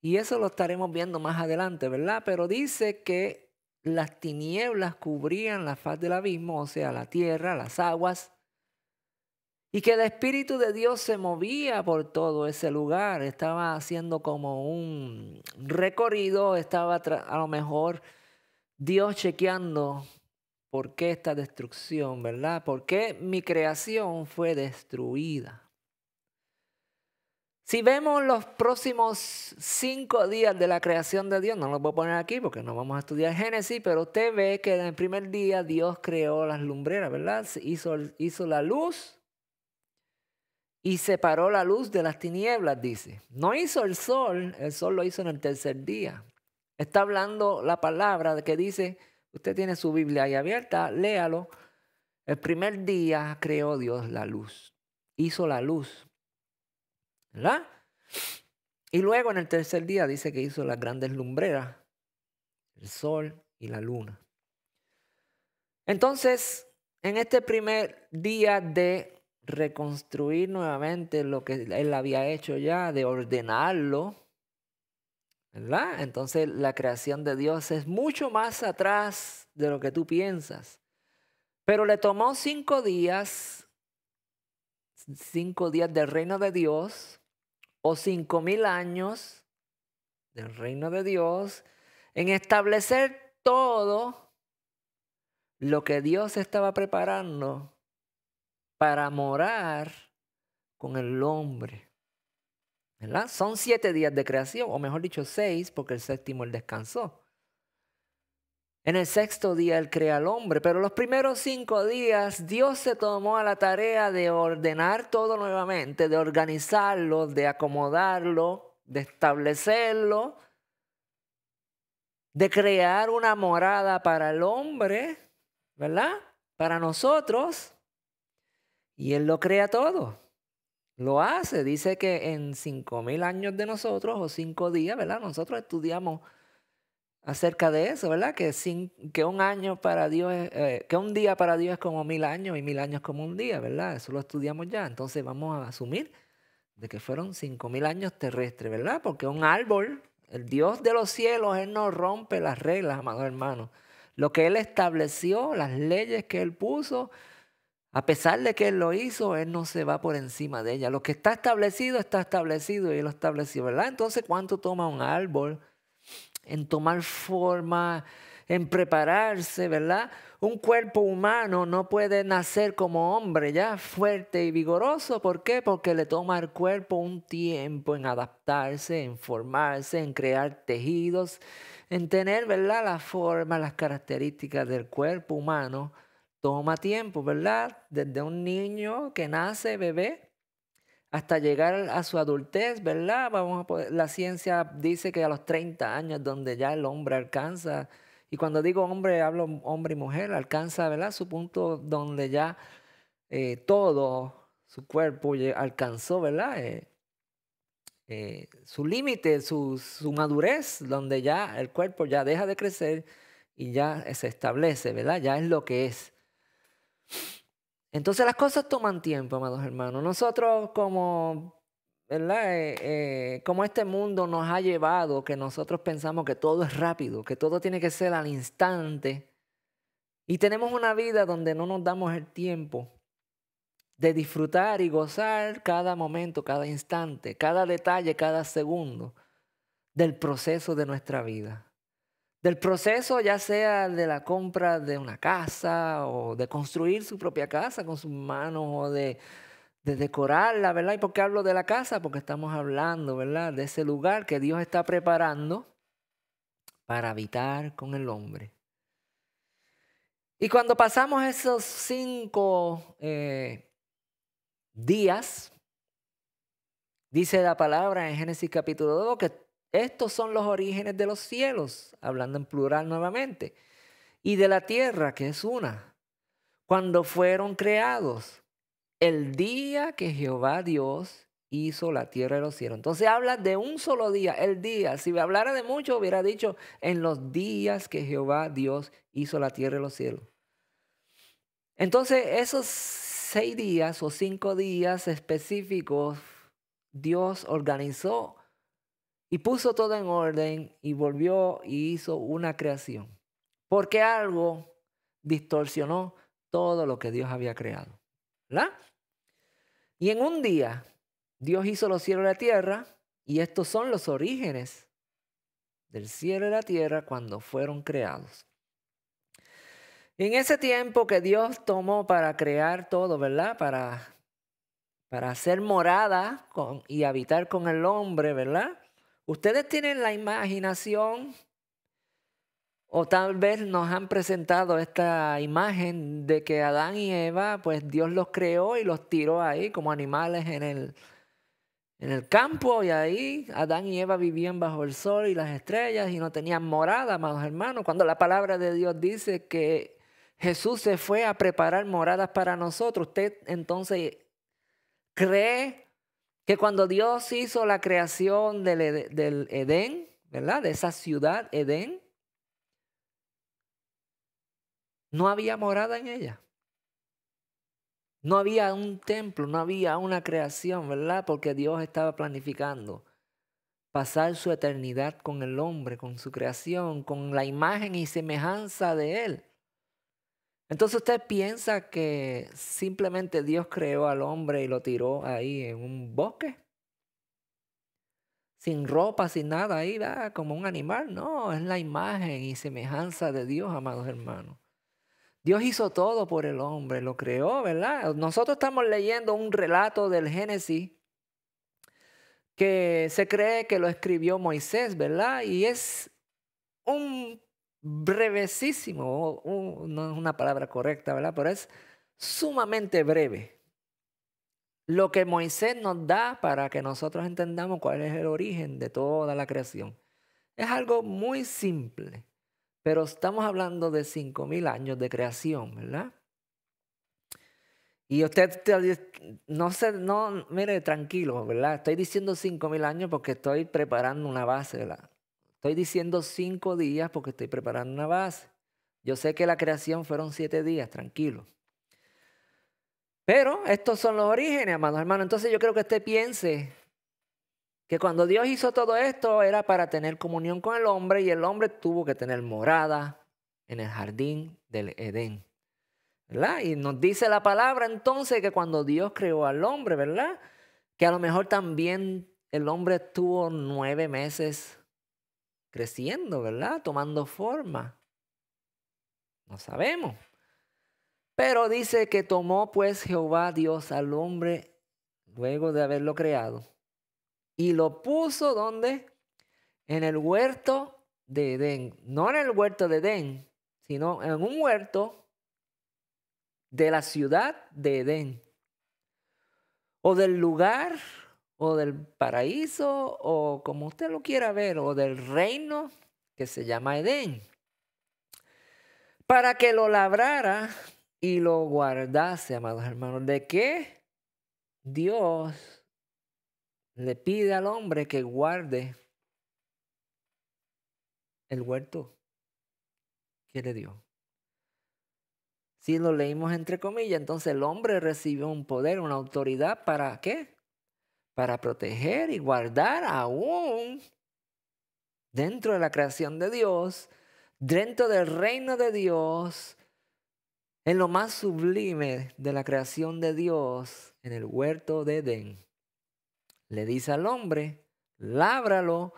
Y eso lo estaremos viendo más adelante, ¿verdad? Pero dice que las tinieblas cubrían la faz del abismo, o sea, la tierra, las aguas. Y que el Espíritu de Dios se movía por todo ese lugar. Estaba haciendo como un recorrido, estaba a lo mejor Dios chequeando por qué esta destrucción, ¿verdad? ¿Por qué mi creación fue destruida? Si vemos los próximos 5 días de la creación de Dios, no los voy a poner aquí porque no vamos a estudiar Génesis, pero usted ve que en el primer día Dios creó las lumbreras, ¿verdad? Hizo la luz y separó la luz de las tinieblas, dice. No hizo el sol lo hizo en el tercer día. Está hablando la palabra de que dice, usted tiene su Biblia ahí abierta, léalo. El primer día creó Dios la luz, hizo la luz, ¿verdad? Y luego en el tercer día dice que hizo las grandes lumbreras, el sol y la luna. Entonces, en este primer día de reconstruir nuevamente lo que Él había hecho ya, de ordenarlo, ¿verdad? Entonces la creación de Dios es mucho más atrás de lo que tú piensas. Pero le tomó 5 días, 5 días del reino de Dios, o 5,000 años del reino de Dios, en establecer todo lo que Dios estaba preparando para morar con el hombre, ¿verdad? Son 7 días de creación, o mejor dicho 6, porque el séptimo Él descansó. En el sexto día Él crea al hombre, pero los primeros 5 días Dios se tomó a la tarea de ordenar todo nuevamente, de organizarlo, de acomodarlo, de establecerlo, de crear una morada para el hombre, ¿verdad? Para nosotros. Y Él lo crea todo. Lo hace. Dice que en 5,000 años de nosotros, o 5 días, ¿verdad? Nosotros estudiamos acerca de eso, ¿verdad? Que un año para Dios, que un día para Dios es como 1,000 años y 1,000 años como un día, ¿verdad? Eso lo estudiamos ya. Entonces vamos a asumir de que fueron 5,000 años terrestres, ¿verdad? Porque un árbol, el Dios de los cielos, Él no rompe las reglas, amados hermanos. Lo que Él estableció, las leyes que Él puso, a pesar de que Él lo hizo, Él no se va por encima de ellas. Lo que está establecido y Él lo estableció, ¿verdad? Entonces, ¿cuánto toma un árbol en tomar forma, en prepararse, ¿verdad? Un cuerpo humano no puede nacer como hombre ya fuerte y vigoroso. ¿Por qué? Porque le toma al cuerpo un tiempo en adaptarse, en formarse, en crear tejidos, en tener, ¿verdad? La forma, las características del cuerpo humano. Toma tiempo, ¿verdad? Desde un niño que nace bebé hasta llegar a su adultez, ¿verdad? La ciencia dice que a los 30 años donde ya el hombre alcanza, y cuando digo hombre, hablo hombre y mujer, alcanza, ¿verdad? Su punto donde ya todo su cuerpo alcanzó, ¿verdad? Su límite, su madurez, donde ya el cuerpo ya deja de crecer y ya se establece, ¿verdad? Ya es lo que es. Entonces las cosas toman tiempo, amados hermanos. Nosotros como, ¿verdad? Como este mundo nos ha llevado, que nosotros pensamos que todo es rápido, que todo tiene que ser al instante. Y tenemos una vida donde no nos damos el tiempo de disfrutar y gozar cada momento, cada instante, cada detalle, cada segundo del proceso de nuestra vida. Del proceso ya sea de la compra de una casa o de construir su propia casa con sus manos o de de decorarla, ¿verdad? ¿Y por qué hablo de la casa? Porque estamos hablando, ¿verdad? De ese lugar que Dios está preparando para habitar con el hombre. Y cuando pasamos esos 5 días, dice la palabra en Génesis capítulo 2 que estos son los orígenes de los cielos, hablando en plural nuevamente, y de la tierra, que es una, cuando fueron creados, el día que Jehová Dios hizo la tierra y los cielos. Entonces habla de un solo día, el día. Si hablara de mucho, hubiera dicho en los días que Jehová Dios hizo la tierra y los cielos. Entonces esos 6 días o 5 días específicos, Dios organizó y puso todo en orden y volvió y hizo una creación. Porque algo distorsionó todo lo que Dios había creado, ¿verdad? Y en un día, Dios hizo los cielos y la tierra, y estos son los orígenes del cielo y la tierra cuando fueron creados. En ese tiempo que Dios tomó para crear todo, ¿verdad? Para hacer morada y habitar con el hombre, ¿verdad? Ustedes tienen la imaginación, o tal vez nos han presentado esta imagen de que Adán y Eva, pues Dios los creó y los tiró ahí como animales en el campo, y ahí Adán y Eva vivían bajo el sol y las estrellas y no tenían morada, amados hermanos. Cuando la palabra de Dios dice que Jesús se fue a preparar moradas para nosotros, ¿usted entonces cree que cuando Dios hizo la creación del Edén, ¿verdad? De esa ciudad, Edén, no había morada en ella? No había un templo, no había una creación, ¿verdad? Porque Dios estaba planificando pasar su eternidad con el hombre, con su creación, con la imagen y semejanza de Él. Entonces usted piensa que simplemente Dios creó al hombre y lo tiró ahí en un bosque, sin ropa, sin nada, ahí va como un animal. No, es la imagen y semejanza de Dios, amados hermanos. Dios hizo todo por el hombre, lo creó, ¿verdad? Nosotros estamos leyendo un relato del Génesis que se cree que lo escribió Moisés, ¿verdad? Y es un brevesísimo, no es una palabra correcta, ¿verdad? Pero es sumamente breve lo que Moisés nos da para que nosotros entendamos cuál es el origen de toda la creación. Es algo muy simple, pero estamos hablando de 5,000 años de creación, ¿verdad? Y usted no sé, no, mire, tranquilo, ¿verdad? Estoy diciendo 5,000 años porque estoy preparando una base, ¿verdad? Estoy diciendo 5 días porque estoy preparando una base. Yo sé que la creación fueron 7 días, tranquilo. Pero estos son los orígenes, amados hermanos. Entonces yo creo que usted piense que cuando Dios hizo todo esto era para tener comunión con el hombre, y el hombre tuvo que tener morada en el jardín del Edén, ¿verdad? Y nos dice la palabra entonces que cuando Dios creó al hombre, ¿verdad? Que a lo mejor también el hombre estuvo 9 meses creciendo, ¿verdad? Tomando forma. No sabemos. Pero dice que tomó pues Jehová Dios al hombre luego de haberlo creado y lo puso ¿dónde? En el huerto de Edén. No en el huerto de Edén, sino en un huerto de la ciudad de Edén. O del lugar, o del paraíso, o como usted lo quiera ver, o del reino que se llama Edén, para que lo labrara y lo guardase, amados hermanos. ¿De qué? Dios le pide al hombre que guarde el huerto que le dio. Si lo leímos entre comillas, entonces el hombre recibió un poder, una autoridad, ¿para qué? Para proteger y guardar aún dentro de la creación de Dios, dentro del reino de Dios, en lo más sublime de la creación de Dios, en el huerto de Edén. Le dice al hombre, lábralo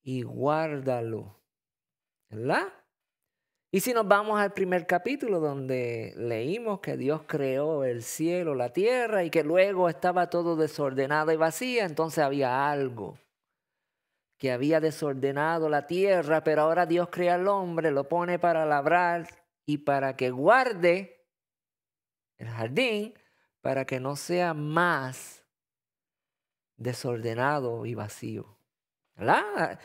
y guárdalo, ¿verdad? Y si nos vamos al primer capítulo donde leímos que Dios creó el cielo, la tierra y que luego estaba todo desordenado y vacía, entonces había algo que había desordenado la tierra, pero ahora Dios crea al hombre, lo pone para labrar y para que guarde el jardín, para que no sea más desordenado y vacío. ¿Verdad?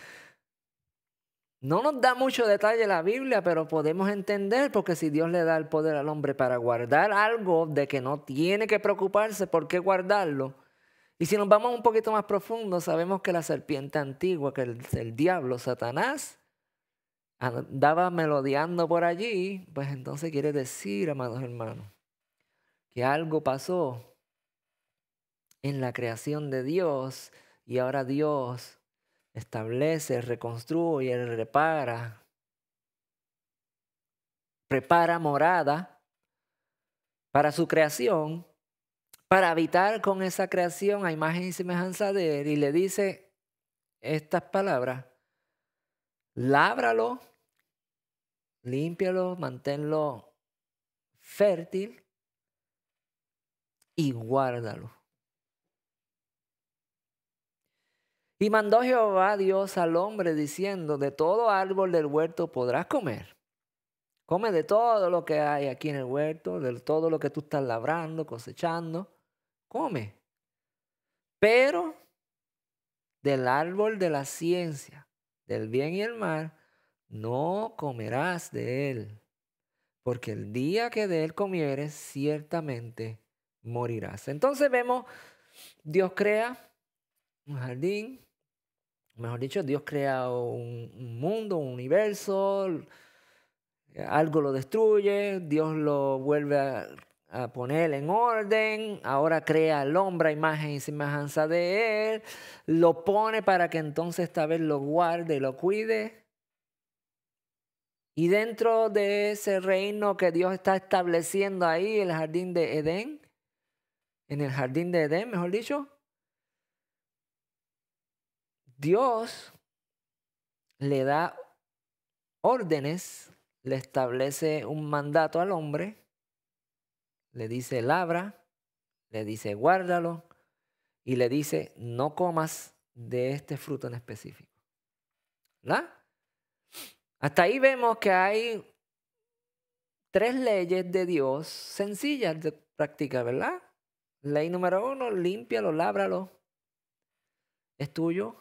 No nos da mucho detalle la Biblia, pero podemos entender porque si Dios le da el poder al hombre para guardar algo de que no tiene que preocuparse, ¿por qué guardarlo? Y si nos vamos un poquito más profundo, sabemos que la serpiente antigua, que el diablo, Satanás, andaba melodeando por allí, pues entonces quiere decir, amados hermanos, que algo pasó en la creación de Dios y ahora Dios establece, reconstruye, repara, prepara morada para su creación, para habitar con esa creación a imagen y semejanza de Él, y le dice estas palabras: lábralo, límpialo, manténlo fértil y guárdalo. Y mandó Jehová Dios al hombre diciendo: de todo árbol del huerto podrás comer. Come de todo lo que hay aquí en el huerto, de todo lo que tú estás labrando, cosechando. Come. Pero del árbol de la ciencia, del bien y el mal, no comerás de él, porque el día que de él comieres, ciertamente morirás. Entonces vemos, Dios crea un jardín, mejor dicho, Dios crea un mundo, un universo, algo lo destruye, Dios lo vuelve a poner en orden, ahora crea al hombre a imagen y semejanza de él, lo pone para que entonces esta vez lo guarde y lo cuide. Y dentro de ese reino que Dios está estableciendo ahí, el jardín de Edén, en el jardín de Edén, mejor dicho, Dios le da órdenes, le establece un mandato al hombre, le dice labra, le dice guárdalo y le dice no comas de este fruto en específico. ¿Verdad? Hasta ahí vemos que hay 3 leyes de Dios sencillas de practicar, ¿verdad? Ley número 1, límpialo, lábralo, es tuyo.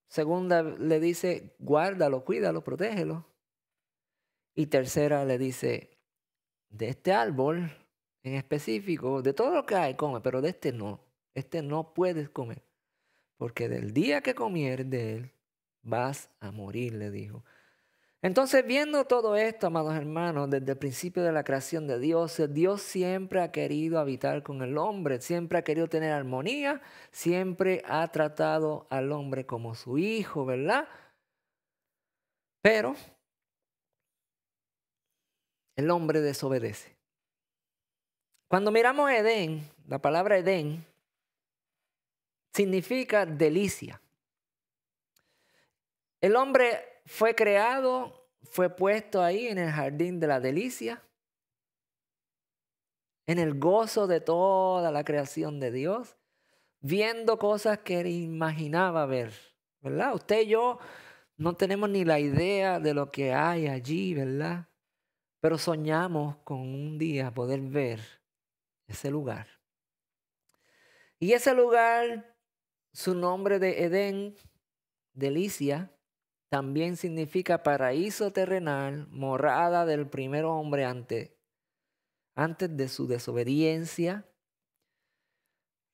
Segunda le dice guárdalo, cuídalo, protégelo. Y tercera le dice de este árbol en específico, de todo lo que hay, come, pero de este no puedes comer, porque del día que comieres de él, vas a morir, le dijo. Entonces, viendo todo esto, amados hermanos, desde el principio de la creación de Dios, Dios siempre ha querido habitar con el hombre, siempre ha querido tener armonía, siempre ha tratado al hombre como su hijo, ¿verdad? Pero el hombre desobedece. Cuando miramos Edén, la palabra Edén significa delicia. El hombre fue creado, fue puesto ahí en el jardín de la delicia, en el gozo de toda la creación de Dios, viendo cosas que él imaginaba ver, ¿verdad? Usted y yo no tenemos ni la idea de lo que hay allí, ¿verdad? Pero soñamos con un día poder ver ese lugar. Y ese lugar, su nombre de Edén, delicia, también significa paraíso terrenal, morada del primer hombre antes de su desobediencia,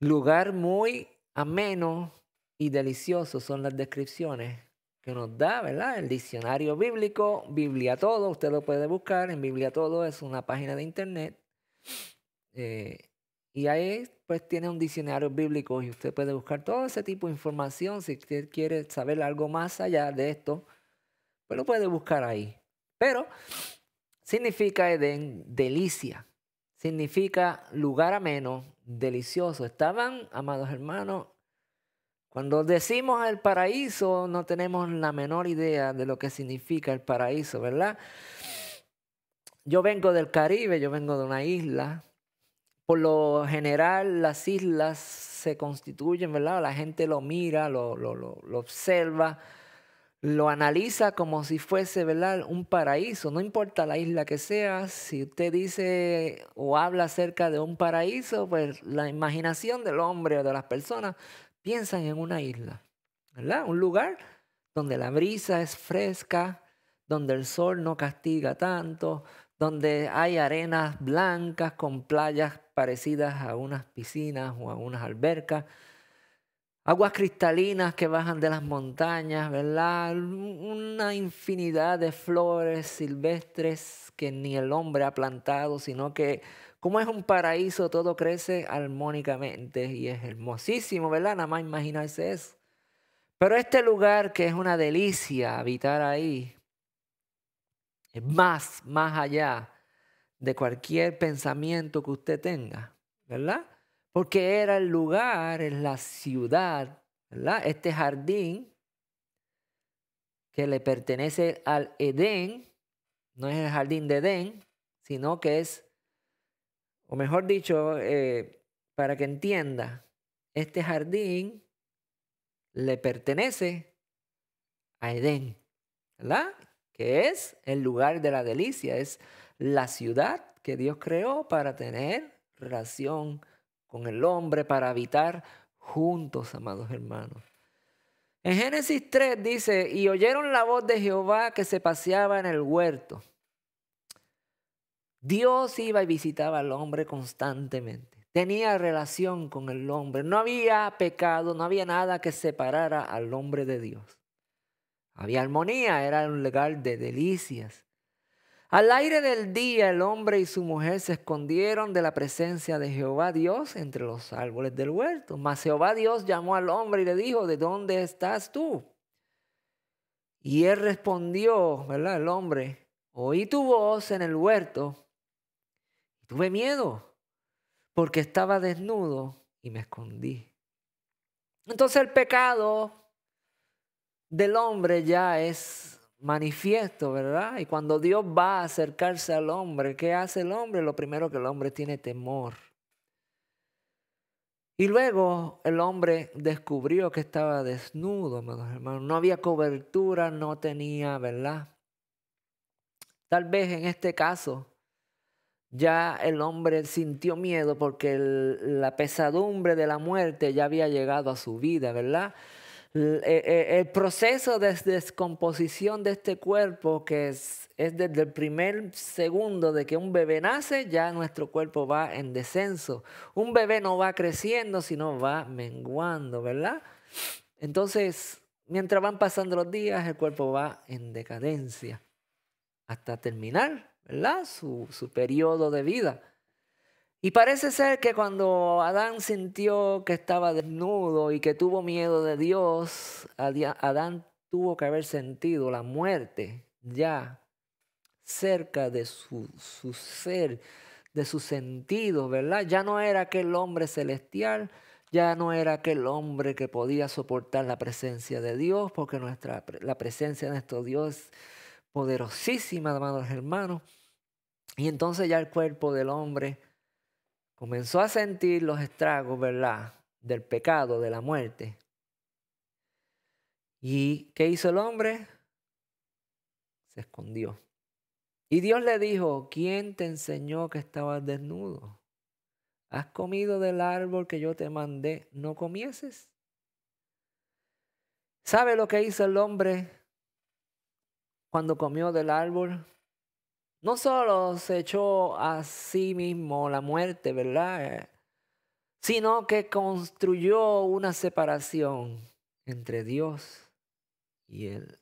lugar muy ameno y delicioso son las descripciones que nos da, ¿verdad? El diccionario bíblico, Biblia Todo, usted lo puede buscar en Biblia Todo, es una página de internet. Y ahí pues tiene un diccionario bíblico y usted puede buscar todo ese tipo de información. Si usted quiere saber algo más allá de esto, pues lo puede buscar ahí. Pero significa Edén, delicia. Significa lugar ameno, delicioso. Estaban, amados hermanos, Cuando decimos el paraíso, no tenemos la menor idea de lo que significa el paraíso, ¿verdad? Yo vengo del Caribe, yo vengo de una isla. Por lo general, las islas se constituyen, ¿verdad? La gente lo mira, lo observa, lo analiza como si fuese, ¿verdad?, un paraíso. No importa la isla que sea, si usted dice o habla acerca de un paraíso, pues la imaginación del hombre o de las personas piensan en una isla, ¿verdad? Un lugar donde la brisa es fresca, donde el sol no castiga tanto, donde hay arenas blancas con playas parecidas a unas piscinas o a unas albercas, aguas cristalinas que bajan de las montañas, ¿verdad? Una infinidad de flores silvestres que ni el hombre ha plantado, sino que como es un paraíso, todo crece armónicamente y es hermosísimo, ¿verdad? Nada más imaginarse eso. Pero este lugar que es una delicia habitar ahí, es más allá de cualquier pensamiento que usted tenga, ¿verdad? Porque era el lugar, es la ciudad, ¿verdad? Este jardín que le pertenece al Edén, no es el jardín de Edén, sino que es, o mejor dicho, para que entienda, este jardín le pertenece a Edén, ¿verdad? Que es el lugar de la delicia, es la ciudad que Dios creó para tener relación con el hombre, para habitar juntos, amados hermanos. En Génesis 3 dice, y oyeron la voz de Jehová que se paseaba en el huerto. Dios iba y visitaba al hombre constantemente. Tenía relación con el hombre. No había pecado, no había nada que separara al hombre de Dios. Había armonía, era un lugar de delicias. Al aire del día el hombre y su mujer se escondieron de la presencia de Jehová Dios entre los árboles del huerto. Mas Jehová Dios llamó al hombre y le dijo, ¿de dónde estás tú? Y él respondió, ¿verdad? El hombre, oí tu voz en el huerto y tuve miedo porque estaba desnudo y me escondí. Entonces el pecado del hombre ya es manifiesto, ¿verdad? Y cuando Dios va a acercarse al hombre, ¿qué hace el hombre? Lo primero que el hombre tiene temor. Y luego el hombre descubrió que estaba desnudo, hermanos. No había cobertura, no tenía, ¿verdad? Tal vez en este caso ya el hombre sintió miedo porque la pesadumbre de la muerte ya había llegado a su vida, ¿verdad? El proceso de descomposición de este cuerpo, que es desde el primer segundo de que un bebé nace, ya nuestro cuerpo va en descenso. Un bebé no va creciendo, sino va menguando, ¿verdad? Entonces, mientras van pasando los días, el cuerpo va en decadencia hasta terminar, ¿verdad? Su periodo de vida. Y parece ser que cuando Adán sintió que estaba desnudo y que tuvo miedo de Dios, Adán tuvo que haber sentido la muerte ya cerca de su ser, de su sentido, ¿verdad? Ya no era aquel hombre celestial, ya no era aquel hombre que podía soportar la presencia de Dios, porque la presencia de nuestro Dios es poderosísima, amados hermanos. Y entonces ya el cuerpo del hombre comenzó a sentir los estragos, ¿verdad?, del pecado, de la muerte. ¿Y qué hizo el hombre? Se escondió. Y Dios le dijo, ¿quién te enseñó que estabas desnudo? ¿Has comido del árbol que yo te mandé? ¿No comieses? ¿Sabe lo que hizo el hombre cuando comió del árbol? No solo se echó a sí mismo la muerte, ¿verdad?, sino que construyó una separación entre Dios y él.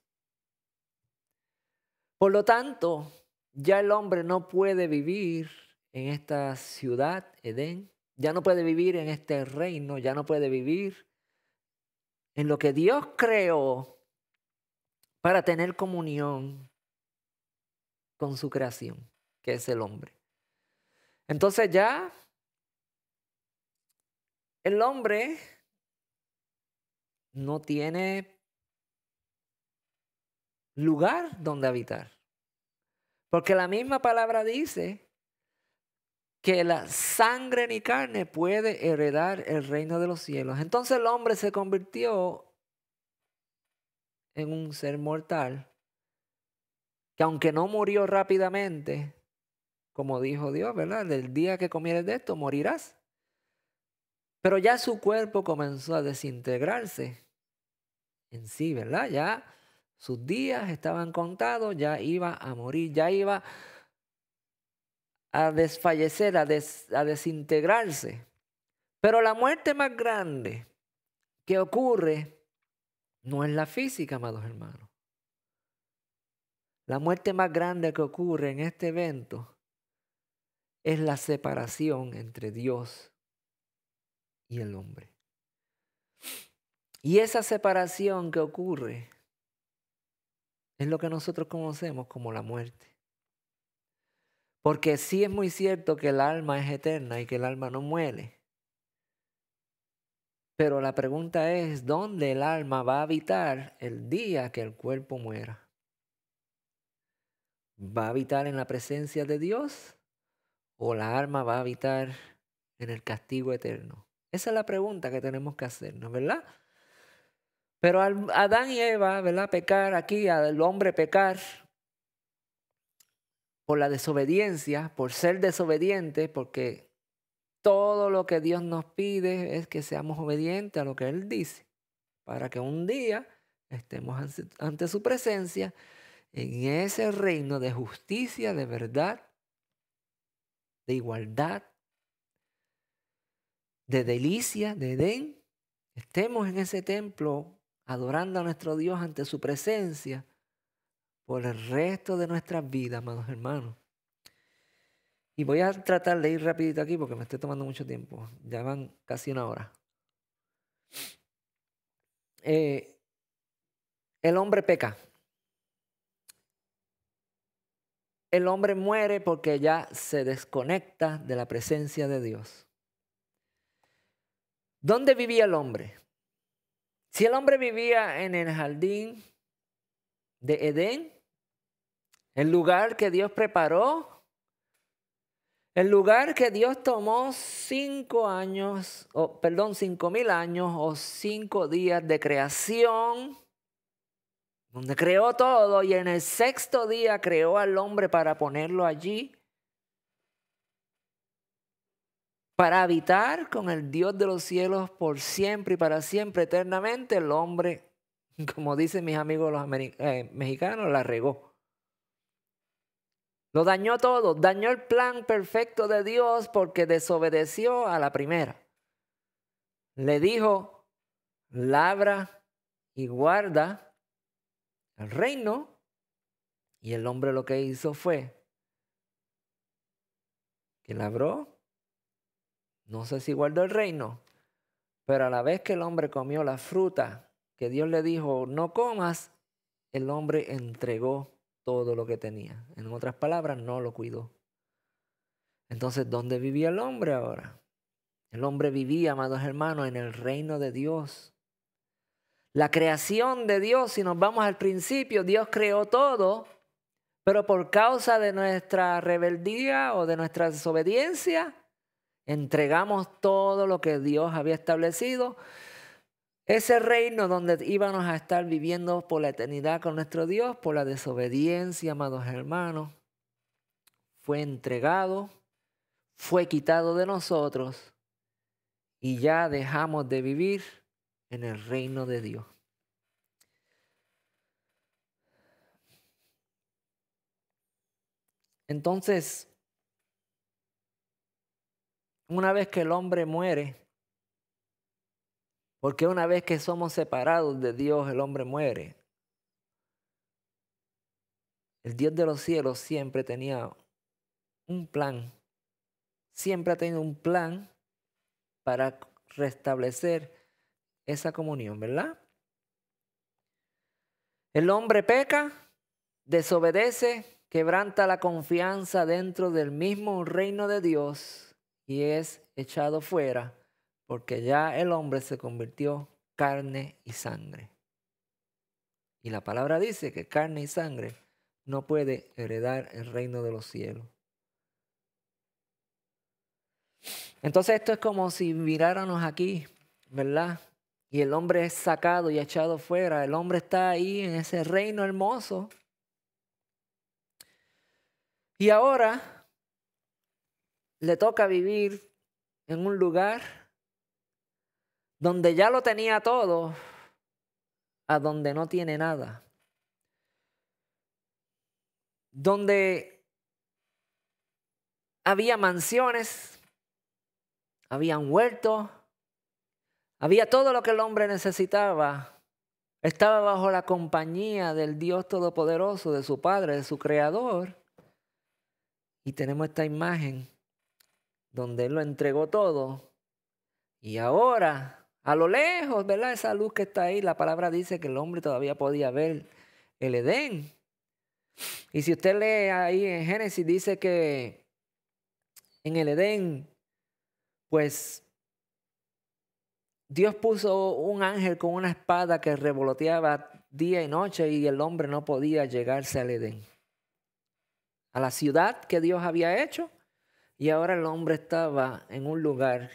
Por lo tanto, ya el hombre no puede vivir en esta ciudad, Edén, ya no puede vivir en este reino, ya no puede vivir en lo que Dios creó para tener comunión con su creación, que es el hombre. Entonces ya el hombre no tiene lugar donde habitar. Porque la misma palabra dice que la sangre ni carne puede heredar el reino de los cielos. Entonces el hombre se convirtió en un ser mortal que aunque no murió rápidamente, como dijo Dios, ¿verdad? Del día que comieres de esto morirás. Pero ya su cuerpo comenzó a desintegrarse en sí, ¿verdad? Ya sus días estaban contados, ya iba a morir, ya iba a desfallecer, a desintegrarse. Pero la muerte más grande que ocurre no es la física, amados hermanos. La muerte más grande que ocurre en este evento es la separación entre Dios y el hombre. Y esa separación que ocurre es lo que nosotros conocemos como la muerte. Porque sí es muy cierto que el alma es eterna y que el alma no muere. Pero la pregunta es, ¿dónde el alma va a habitar el día que el cuerpo muera? ¿Va a habitar en la presencia de Dios o la alma va a habitar en el castigo eterno? Esa es la pregunta que tenemos que hacernos, ¿verdad? Pero al Adán y Eva, ¿verdad? Pecar aquí, al hombre pecar por la desobediencia, por ser desobediente, porque todo lo que Dios nos pide es que seamos obedientes a lo que Él dice, para que un día estemos ante su presencia en ese reino de justicia, de verdad, de igualdad, de delicia, de Edén. Estemos en ese templo adorando a nuestro Dios ante su presencia por el resto de nuestras vidas, amados hermanos. Y voy a tratar de ir rapidito aquí porque me estoy tomando mucho tiempo. Ya van casi una hora. El hombre peca. El hombre muere porque ya se desconecta de la presencia de Dios. ¿Dónde vivía el hombre? Si el hombre vivía en el jardín de Edén, el lugar que Dios preparó, el lugar que Dios tomó 5.000 años o 5 días de creación, donde creó todo y en el 6º día creó al hombre para ponerlo allí, para habitar con el Dios de los cielos por siempre y para siempre, eternamente. El hombre, como dicen mis amigos los mexicanos, la regó. Lo dañó todo, dañó el plan perfecto de Dios porque desobedeció a la primera. Le dijo, labra y guarda el reino, y el hombre lo que hizo fue que labró, no sé si guardó el reino, pero a la vez que el hombre comió la fruta que Dios le dijo, no comas, el hombre entregó todo lo que tenía. En otras palabras, no lo cuidó. Entonces, ¿dónde vivía el hombre ahora? El hombre vivía, amados hermanos, en el reino de Dios. La creación de Dios, si nos vamos al principio, Dios creó todo, pero por causa de nuestra rebeldía o de nuestra desobediencia, entregamos todo lo que Dios había establecido. Ese reino donde íbamos a estar viviendo por la eternidad con nuestro Dios, por la desobediencia, amados hermanos, fue entregado, fue quitado de nosotros y ya dejamos de vivir en el reino de Dios. Entonces, una vez que el hombre muere, porque una vez que somos separados de Dios, el hombre muere. El Dios de los cielos siempre tenía un plan. Siempre ha tenido un plan para restablecer esa comunión, ¿verdad? El hombre peca, desobedece, quebranta la confianza dentro del mismo reino de Dios y es echado fuera porque ya el hombre se convirtió carne y sangre. Y la palabra dice que carne y sangre no puede heredar el reino de los cielos. Entonces esto es como si miráramos aquí, ¿verdad? Y el hombre es sacado y echado fuera. El hombre está ahí en ese reino hermoso. Y ahora le toca vivir en un lugar donde ya lo tenía todo, a donde no tiene nada. Donde había mansiones, habían huertos, había todo lo que el hombre necesitaba. Estaba bajo la compañía del Dios Todopoderoso, de su Padre, de su Creador. Y tenemos esta imagen donde Él lo entregó todo. Y ahora, a lo lejos, ¿verdad? Esa luz que está ahí, la palabra dice que el hombre todavía podía ver el Edén. Y si usted lee ahí en Génesis, dice que en el Edén, pues Dios puso un ángel con una espada que revoloteaba día y noche y el hombre no podía llegarse al Edén, a la ciudad que Dios había hecho. Y ahora el hombre estaba en un lugar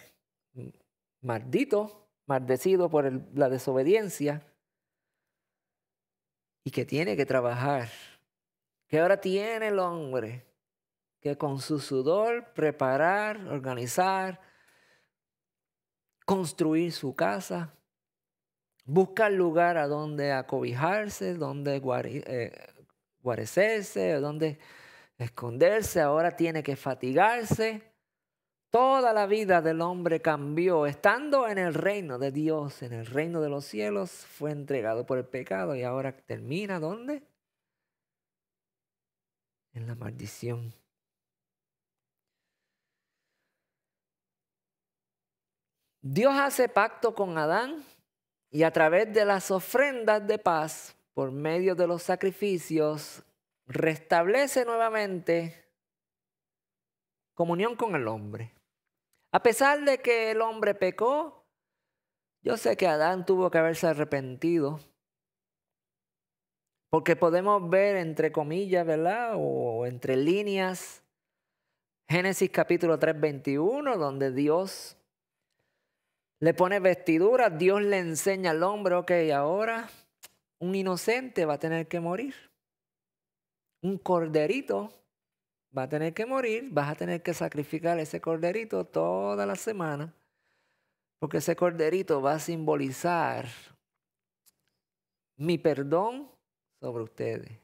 maldecido por la desobediencia y que tiene que trabajar. Que ahora tiene el hombre que con su sudor preparar, organizar, construir su casa, buscar lugar a donde acobijarse, donde guarecerse, donde esconderse. Ahora tiene que fatigarse. Toda la vida del hombre cambió. Estando en el reino de Dios, en el reino de los cielos, fue entregado por el pecado y ahora termina ¿dónde? En la maldición. Dios hace pacto con Adán y a través de las ofrendas de paz, por medio de los sacrificios, restablece nuevamente comunión con el hombre. A pesar de que el hombre pecó, yo sé que Adán tuvo que haberse arrepentido. Porque podemos ver entre comillas, ¿verdad? O entre líneas, Génesis capítulo 3, 21, donde Dios le pone vestiduras, Dios le enseña al hombre, ok, ahora un inocente va a tener que morir. Un corderito va a tener que morir, vas a tener que sacrificar ese corderito toda la semana, porque ese corderito va a simbolizar mi perdón sobre ustedes.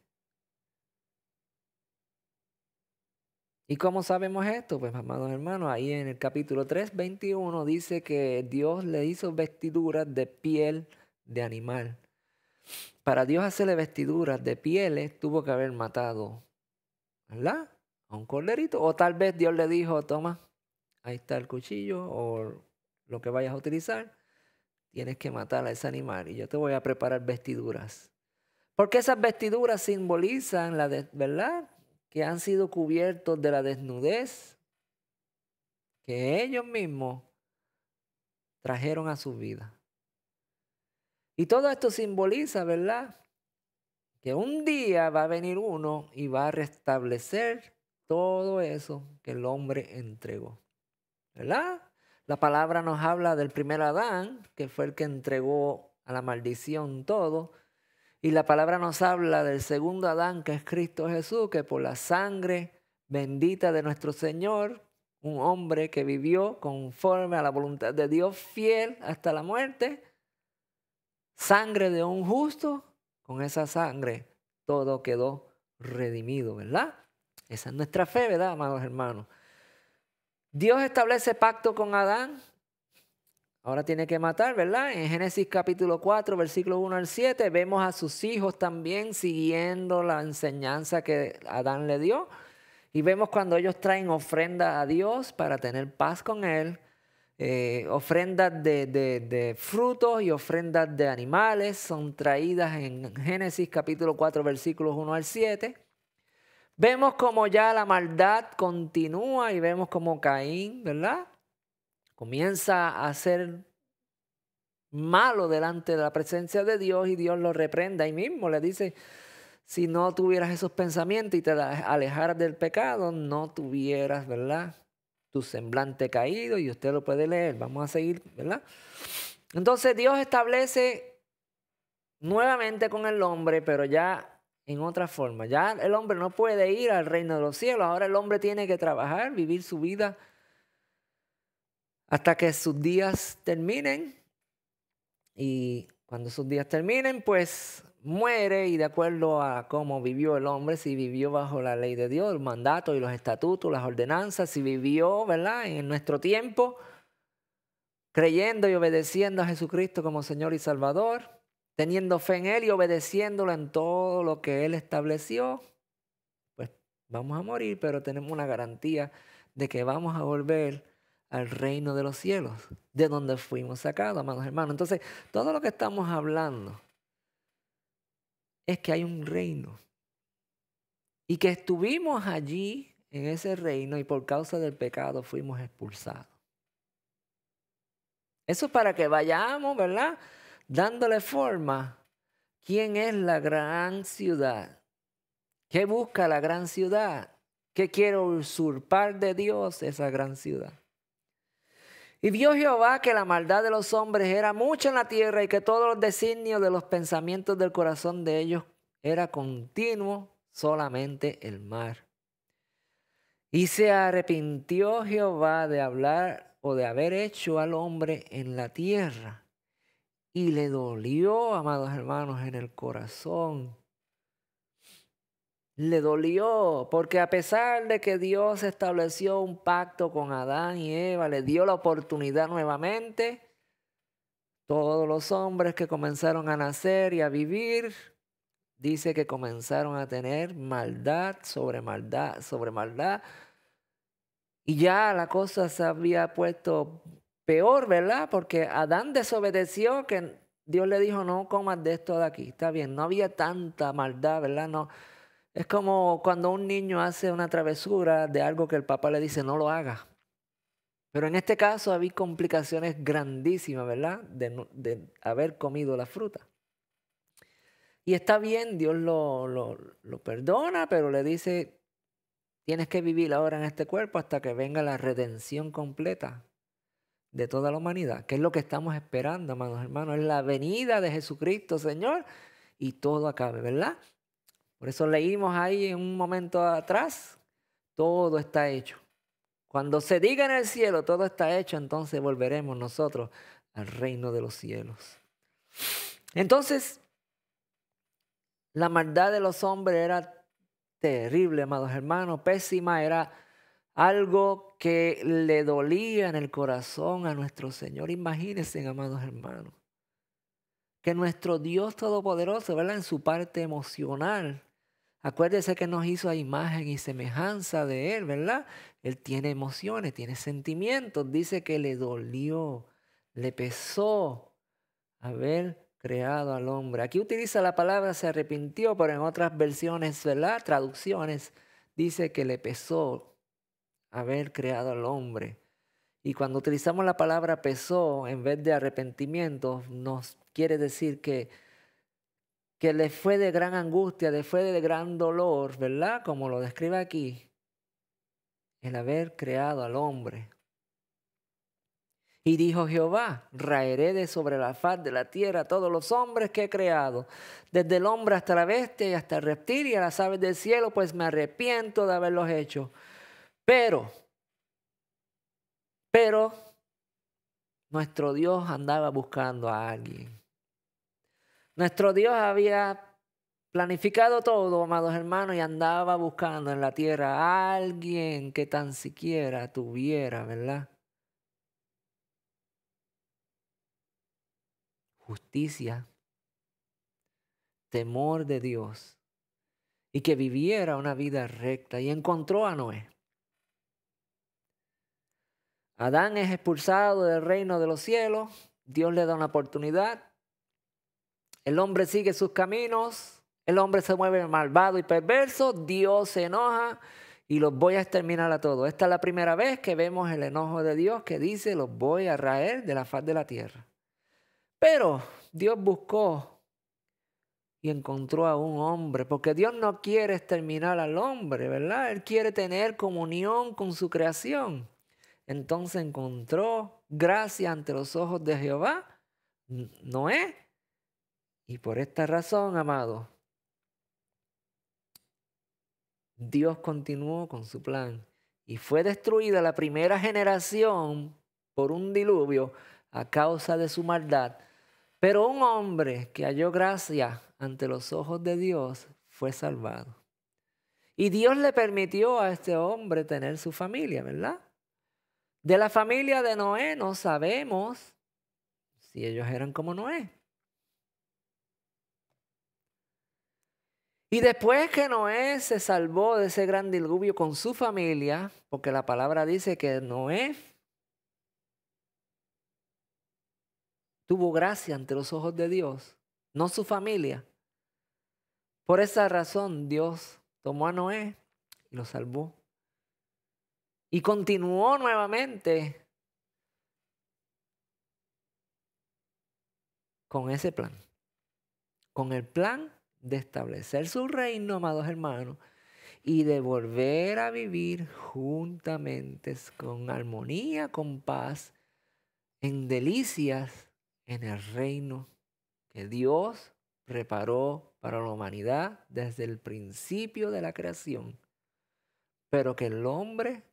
¿Y cómo sabemos esto? Pues, amados hermanos, ahí en el capítulo 3, 21 dice que Dios le hizo vestiduras de piel de animal. Para Dios hacerle vestiduras de pieles, tuvo que haber matado, ¿verdad? A un corderito. O tal vez Dios le dijo, toma, ahí está el cuchillo o lo que vayas a utilizar. Tienes que matar a ese animal y yo te voy a preparar vestiduras. Porque esas vestiduras simbolizan ¿verdad? Que han sido cubiertos de la desnudez que ellos mismos trajeron a su vida. Y todo esto simboliza, ¿verdad? Que un día va a venir uno y va a restablecer todo eso que el hombre entregó, ¿verdad? La palabra nos habla del primer Adán, que fue el que entregó a la maldición todo. Y la palabra nos habla del segundo Adán, que es Cristo Jesús, que por la sangre bendita de nuestro Señor, un hombre que vivió conforme a la voluntad de Dios, fiel hasta la muerte, sangre de un justo, con esa sangre todo quedó redimido, ¿verdad? Esa es nuestra fe, ¿verdad, amados hermanos? Dios establece pacto con Adán. Ahora tiene que matar, ¿verdad? En Génesis capítulo 4, versículo 1 al 7, vemos a sus hijos también siguiendo la enseñanza que Adán le dio. Y vemos cuando ellos traen ofrenda a Dios para tener paz con Él, ofrendas de frutos y ofrendas de animales son traídas en Génesis capítulo 4, versículos 1 al 7. Vemos como ya la maldad continúa y vemos como Caín, ¿verdad? Comienza a hacer malo delante de la presencia de Dios y Dios lo reprende ahí mismo. Le dice, si no tuvieras esos pensamientos y te alejaras del pecado, no tuvieras, ¿verdad?, tu semblante caído, y usted lo puede leer. Vamos a seguir, ¿verdad? Entonces Dios establece nuevamente con el hombre, pero ya en otra forma. Ya el hombre no puede ir al reino de los cielos. Ahora el hombre tiene que trabajar, vivir su vida hasta que sus días terminen. Y cuando sus días terminen, pues muere, y de acuerdo a cómo vivió el hombre, si vivió bajo la ley de Dios, el mandato y los estatutos, las ordenanzas, si vivió, ¿verdad?, en nuestro tiempo, creyendo y obedeciendo a Jesucristo como Señor y Salvador, teniendo fe en Él y obedeciéndolo en todo lo que Él estableció, pues vamos a morir, pero tenemos una garantía de que vamos a volver al reino de los cielos, de donde fuimos sacados, amados hermanos. Entonces, todo lo que estamos hablando es que hay un reino y que estuvimos allí en ese reino y por causa del pecado fuimos expulsados. Eso es para que vayamos, ¿verdad?, dándole forma. ¿Quién es la gran ciudad? ¿Qué busca la gran ciudad? ¿Qué quiere usurpar de Dios esa gran ciudad? Y vio Jehová que la maldad de los hombres era mucha en la tierra, y que todos los designios de los pensamientos del corazón de ellos era continuo solamente el mar. Y se arrepintió Jehová de hablar o de haber hecho al hombre en la tierra. Y le dolió, amados hermanos, en el corazón. Le dolió, porque a pesar de que Dios estableció un pacto con Adán y Eva, le dio la oportunidad nuevamente, todos los hombres que comenzaron a nacer y a vivir, dice que comenzaron a tener maldad sobre maldad sobre maldad. Y ya la cosa se había puesto peor, ¿verdad? Porque Adán desobedeció, que Dios le dijo, no comas de esto de aquí. Está bien, no había tanta maldad, ¿verdad? No. Es como cuando un niño hace una travesura de algo que el papá le dice, no lo haga. Pero en este caso había complicaciones grandísimas, ¿verdad?, de haber comido la fruta. Y está bien, Dios lo perdona, pero le dice, tienes que vivir ahora en este cuerpo hasta que venga la redención completa de toda la humanidad, que es lo que estamos esperando, amados hermanos. Es la venida de Jesucristo, Señor, y todo acabe, ¿verdad? Por eso leímos ahí en un momento atrás, todo está hecho. Cuando se diga en el cielo, todo está hecho, entonces volveremos nosotros al reino de los cielos. Entonces, la maldad de los hombres era terrible, amados hermanos, pésima, era algo que le dolía en el corazón a nuestro Señor. Imagínense, amados hermanos, que nuestro Dios Todopoderoso, ¿verdad?, en su parte emocional, acuérdese que nos hizo a imagen y semejanza de Él, ¿verdad? Él tiene emociones, tiene sentimientos. Dice que le dolió, le pesó haber creado al hombre. Aquí utiliza la palabra se arrepintió, pero en otras versiones, ¿verdad?, traducciones, dice que le pesó haber creado al hombre. Y cuando utilizamos la palabra pesó en vez de arrepentimiento, nos quiere decir que le fue de gran angustia, le fue de gran dolor, ¿verdad?, como lo describe aquí, el haber creado al hombre. Y dijo Jehová, raeré de sobre la faz de la tierra a todos los hombres que he creado, desde el hombre hasta la bestia y hasta el reptil y a las aves del cielo, pues me arrepiento de haberlos hecho. Pero, nuestro Dios andaba buscando a alguien. Nuestro Dios había planificado todo, amados hermanos, y andaba buscando en la tierra a alguien que tan siquiera tuviera, ¿verdad?, justicia, temor de Dios, y que viviera una vida recta. Y encontró a Noé. Adán es expulsado del reino de los cielos. Dios le da una oportunidad. El hombre sigue sus caminos. El hombre se mueve malvado y perverso. Dios se enoja y los voy a exterminar a todos. Esta es la primera vez que vemos el enojo de Dios, que dice, los voy a raer de la faz de la tierra. Pero Dios buscó y encontró a un hombre, porque Dios no quiere exterminar al hombre, ¿verdad? Él quiere tener comunión con su creación. Entonces encontró gracia ante los ojos de Jehová, Noé. Y por esta razón, amado, Dios continuó con su plan. Y fue destruida la primera generación por un diluvio a causa de su maldad. Pero un hombre que halló gracia ante los ojos de Dios fue salvado. Y Dios le permitió a este hombre tener su familia, ¿verdad? De la familia de Noé no sabemos si ellos eran como Noé. Y después que Noé se salvó de ese gran diluvio con su familia, porque la palabra dice que Noé tuvo gracia ante los ojos de Dios, no su familia. Por esa razón Dios tomó a Noé y lo salvó. Y continuó nuevamente con ese plan, con el plan de establecer su reino, amados hermanos, y de volver a vivir juntamente con armonía, con paz, en delicias en el reino que Dios preparó para la humanidad desde el principio de la creación, pero que el hombre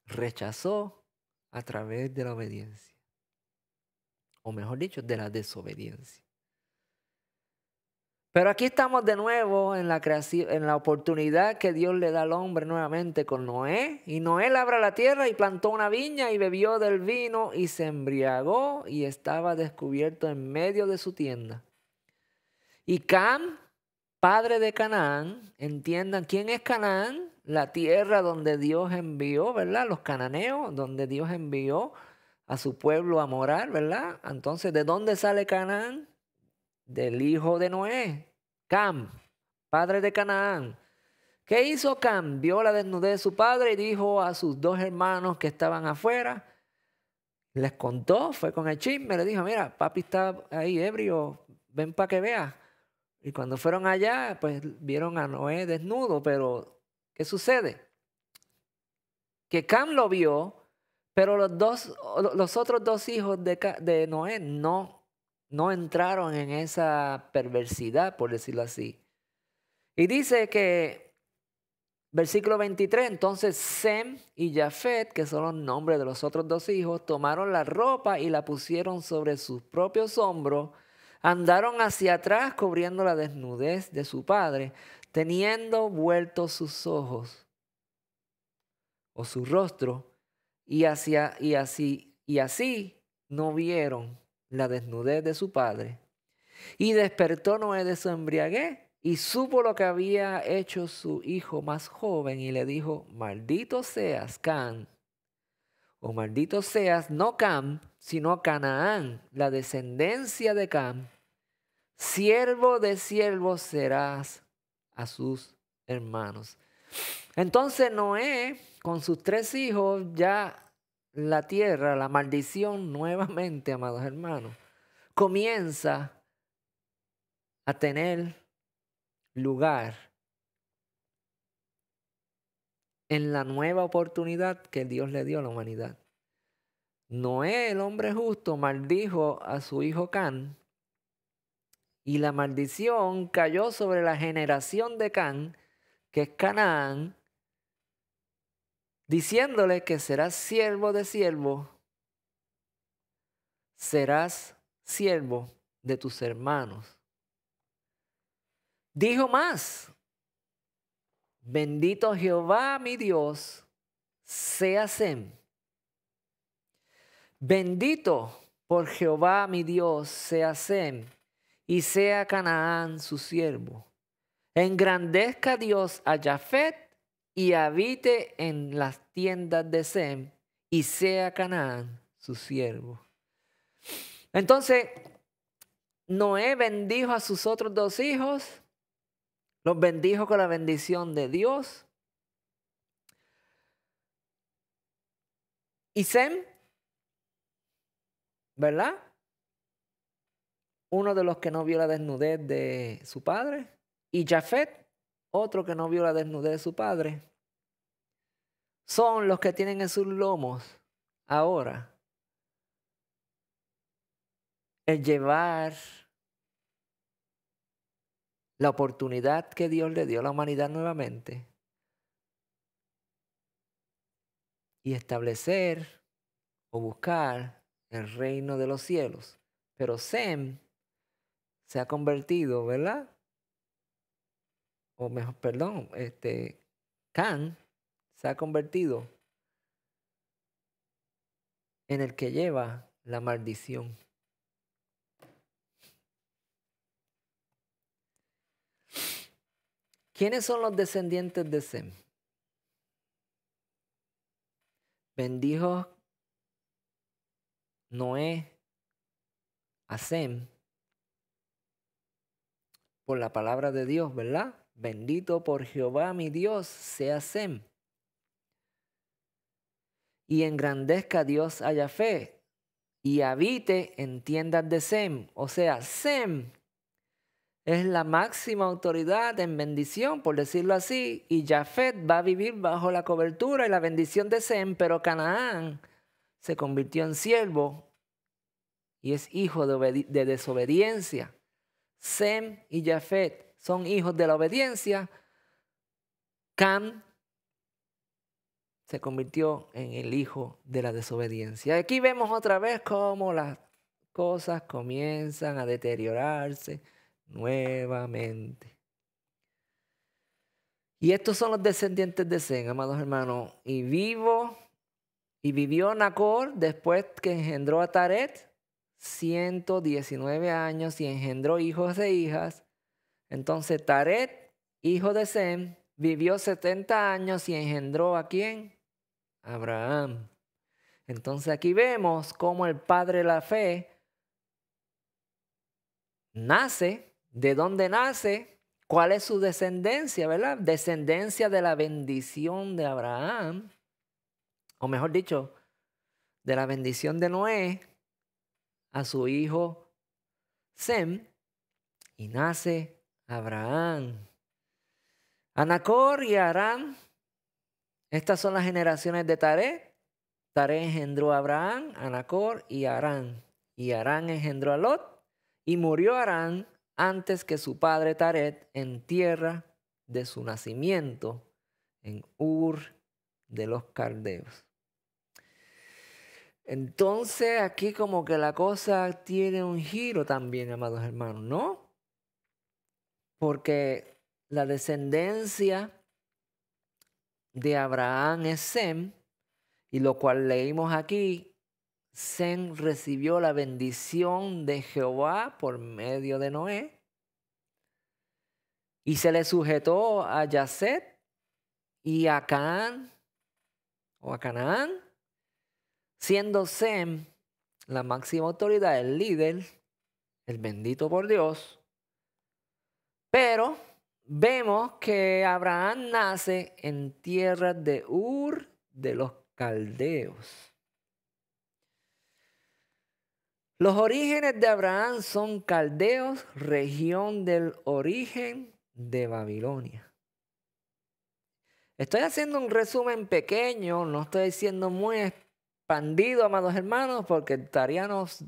rechazó a través de la obediencia, o mejor dicho, de la desobediencia. Pero aquí estamos de nuevo en la creación, en la oportunidad que Dios le da al hombre nuevamente con Noé. Y Noé labra la tierra y plantó una viña y bebió del vino y se embriagó y estaba descubierto en medio de su tienda. Y Cam, padre de Canaán, entiendan quién es Canaán, la tierra donde Dios envió, ¿verdad? Los cananeos, donde Dios envió a su pueblo a morar, ¿verdad? Entonces, ¿de dónde sale Canaán? Del hijo de Noé, Cam, padre de Canaán. ¿Qué hizo Cam? Vio la desnudez de su padre y dijo a sus dos hermanos que estaban afuera, les contó, fue con el chisme, le dijo, mira, papi está ahí ebrio, ven para que veas. Y cuando fueron allá, pues vieron a Noé desnudo, pero ¿qué sucede? Que Cam lo vio, pero los otros dos hijos de Noé no entraron en esa perversidad, por decirlo así. Y dice que, versículo 23, entonces Sem y Jafet, que son los nombres de los otros dos hijos, tomaron la ropa y la pusieron sobre sus propios hombros, andaron hacia atrás cubriendo la desnudez de su padre, teniendo vueltos sus ojos o su rostro, y así no vieron la desnudez de su padre. Y despertó Noé de su embriaguez y supo lo que había hecho su hijo más joven y le dijo, maldito seas Cam, o maldito seas no Cam, sino Canaán, la descendencia de Cam. Siervo de siervos serás a sus hermanos. Entonces Noé, con sus tres hijos, ya la tierra, la maldición nuevamente, amados hermanos, comienza a tener lugar en la nueva oportunidad que Dios le dio a la humanidad. Noé, el hombre justo, maldijo a su hijo Can, y la maldición cayó sobre la generación de Can, que es Canaán, diciéndole que serás siervo de siervo, serás siervo de tus hermanos. Dijo más, bendito Jehová mi Dios, sea Sem. Bendito por Jehová mi Dios sea Sem, y sea Canaán su siervo. Engrandezca Dios a Jafet, y habite en las tiendas de Sem, y sea Canaán su siervo. Entonces, Noé bendijo a sus otros dos hijos, los bendijo con la bendición de Dios. Y Sem ¿verdad? Uno de los que no vio la desnudez de su padre. Y Jafet, otro que no vio la desnudez de su padre. Son los que tienen en sus lomos ahora el llevar la oportunidad que Dios le dio a la humanidad nuevamente y establecer o buscar el reino de los cielos. Pero Sem se ha convertido, ¿verdad? O mejor, perdón, Can se ha convertido en el que lleva la maldición. ¿Quiénes son los descendientes de Sem? Bendijo Noé a Sem por la palabra de Dios, ¿verdad? Bendito por Jehová mi Dios sea Sem. Y engrandezca a Dios a Jafet y habite en tiendas de Sem. O sea, Sem es la máxima autoridad en bendición, por decirlo así, y Jafet va a vivir bajo la cobertura y la bendición de Sem, pero Canaán se convirtió en siervo y es hijo de desobediencia. Sem y Jafet son hijos de la obediencia. Cam se convirtió en el hijo de la desobediencia. Aquí vemos otra vez cómo las cosas comienzan a deteriorarse nuevamente. Y estos son los descendientes de Sem, amados hermanos. Y vivió Nacor después que engendró a Taret 119 años y engendró hijos e hijas. Entonces Taret, hijo de Sem, vivió 70 años y engendró ¿a quién? Abraham. Entonces aquí vemos cómo el padre de la fe nace, de dónde nace, cuál es su descendencia, ¿verdad? Descendencia de la bendición de Abraham, o mejor dicho, de la bendición de Noé a su hijo Sem, y nace Abraham. A Nacor y a Aram, estas son las generaciones de Taré. Taré engendró a Abraham, a Nacor y a Aram. Y Aram engendró a Lot. Y murió Aram antes que su padre Taret en tierra de su nacimiento, en Ur de los Caldeos. Entonces aquí como que la cosa tiene un giro también, amados hermanos, ¿no? Porque la descendencia de Abraham es Sem, y lo cual leímos aquí, Sem recibió la bendición de Jehová por medio de Noé, y se le sujetó a Yafet y a Canaán, o a Canaán, siendo Sem la máxima autoridad, el líder, el bendito por Dios. Pero vemos que Abraham nace en tierra de Ur de los Caldeos. Los orígenes de Abraham son caldeos, región del origen de Babilonia. Estoy haciendo un resumen pequeño, no estoy siendo muy expandido, amados hermanos, porque estaríamos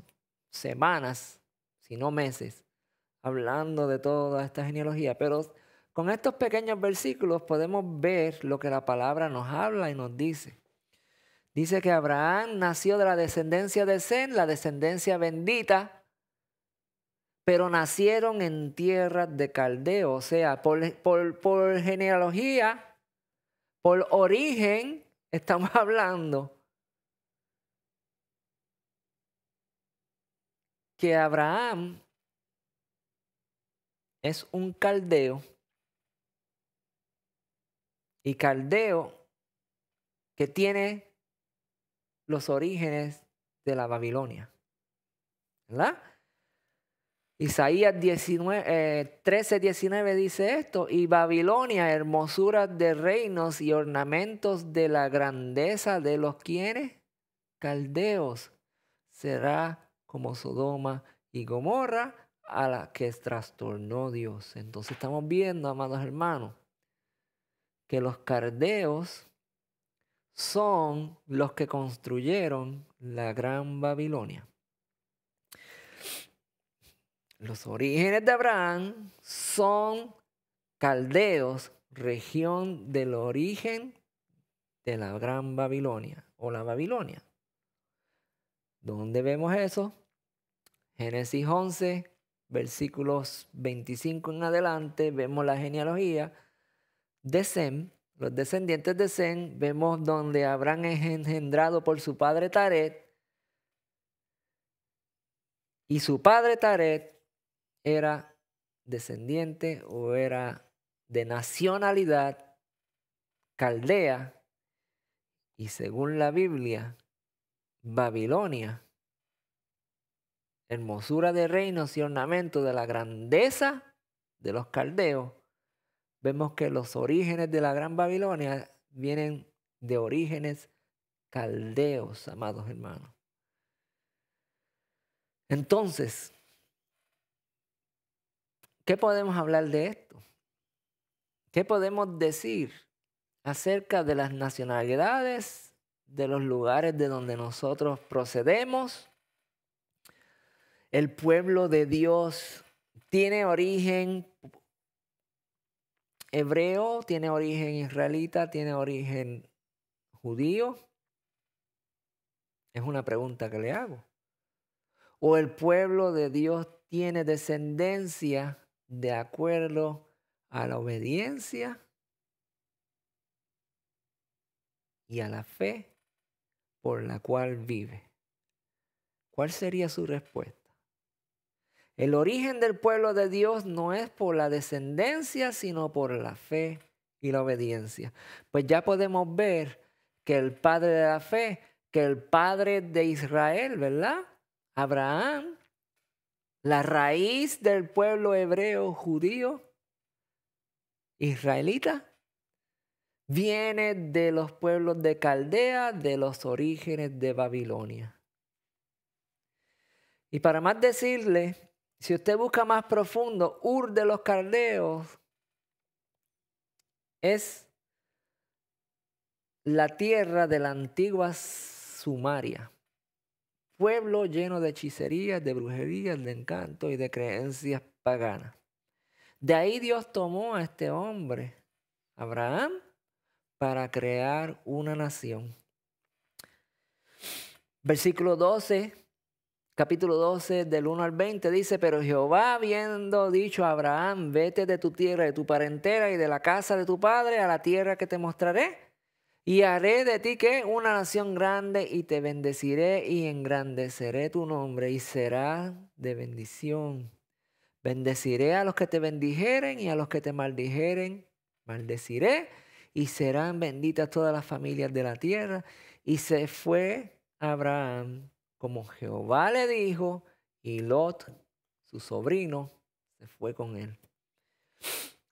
semanas, si no meses, hablando de toda esta genealogía. Pero con estos pequeños versículos podemos ver lo que la palabra nos habla y nos dice. Dice que Abraham nació de la descendencia de Sem, la descendencia bendita, pero nacieron en tierra de Caldeo. O sea, por genealogía, por origen, estamos hablando que Abraham es un caldeo, y caldeo que tiene los orígenes de la Babilonia, ¿verdad? Isaías 13:19 dice esto: y Babilonia, hermosura de reinos y ornamentos de la grandeza de los quienes caldeos, será como Sodoma y Gomorra, a la que trastornó Dios. Entonces estamos viendo, amados hermanos, que los caldeos son los que construyeron la Gran Babilonia. Los orígenes de Abraham son caldeos, región del origen de la Gran Babilonia o la Babilonia. ¿Dónde vemos eso? Génesis 11, versículos 25 en adelante, vemos la genealogía de Sem, los descendientes de Sem. Vemos donde Abraham es engendrado por su padre Taret, y su padre Taret era descendiente o era de nacionalidad caldea, y según la Biblia, Babilonia, hermosura de reinos y ornamento de la grandeza de los caldeos. Vemos que los orígenes de la Gran Babilonia vienen de orígenes caldeos, amados hermanos. Entonces, ¿qué podemos hablar de esto? ¿Qué podemos decir acerca de las nacionalidades, de los lugares de donde nosotros procedemos? El pueblo de Dios tiene origen hebreo, tiene origen israelita, tiene origen judío. Es una pregunta que le hago. ¿O el pueblo de Dios tiene descendencia de acuerdo a la obediencia y a la fe por la cual vive? ¿Cuál sería su respuesta? El origen del pueblo de Dios no es por la descendencia, sino por la fe y la obediencia. Pues ya podemos ver que el padre de la fe, que el padre de Israel, ¿verdad? Abraham, la raíz del pueblo hebreo, judío, israelita, viene de los pueblos de Caldea, de los orígenes de Babilonia. Y para más decirle, si usted busca más profundo, Ur de los Caldeos es la tierra de la antigua Sumaria, pueblo lleno de hechicerías, de brujerías, de encantos y de creencias paganas. De ahí Dios tomó a este hombre, Abraham, para crear una nación. Versículo 12. Capítulo 12, del 1 al 20, dice: pero Jehová, habiendo dicho a Abraham, vete de tu tierra, de tu parentela y de la casa de tu padre a la tierra que te mostraré, y haré de ti que una nación grande, y te bendeciré y engrandeceré tu nombre, y serás de bendición. Bendeciré a los que te bendijeren, y a los que te maldijeren maldeciré, y serán benditas todas las familias de la tierra. Y se fue Abraham como Jehová le dijo, y Lot, su sobrino, se fue con él.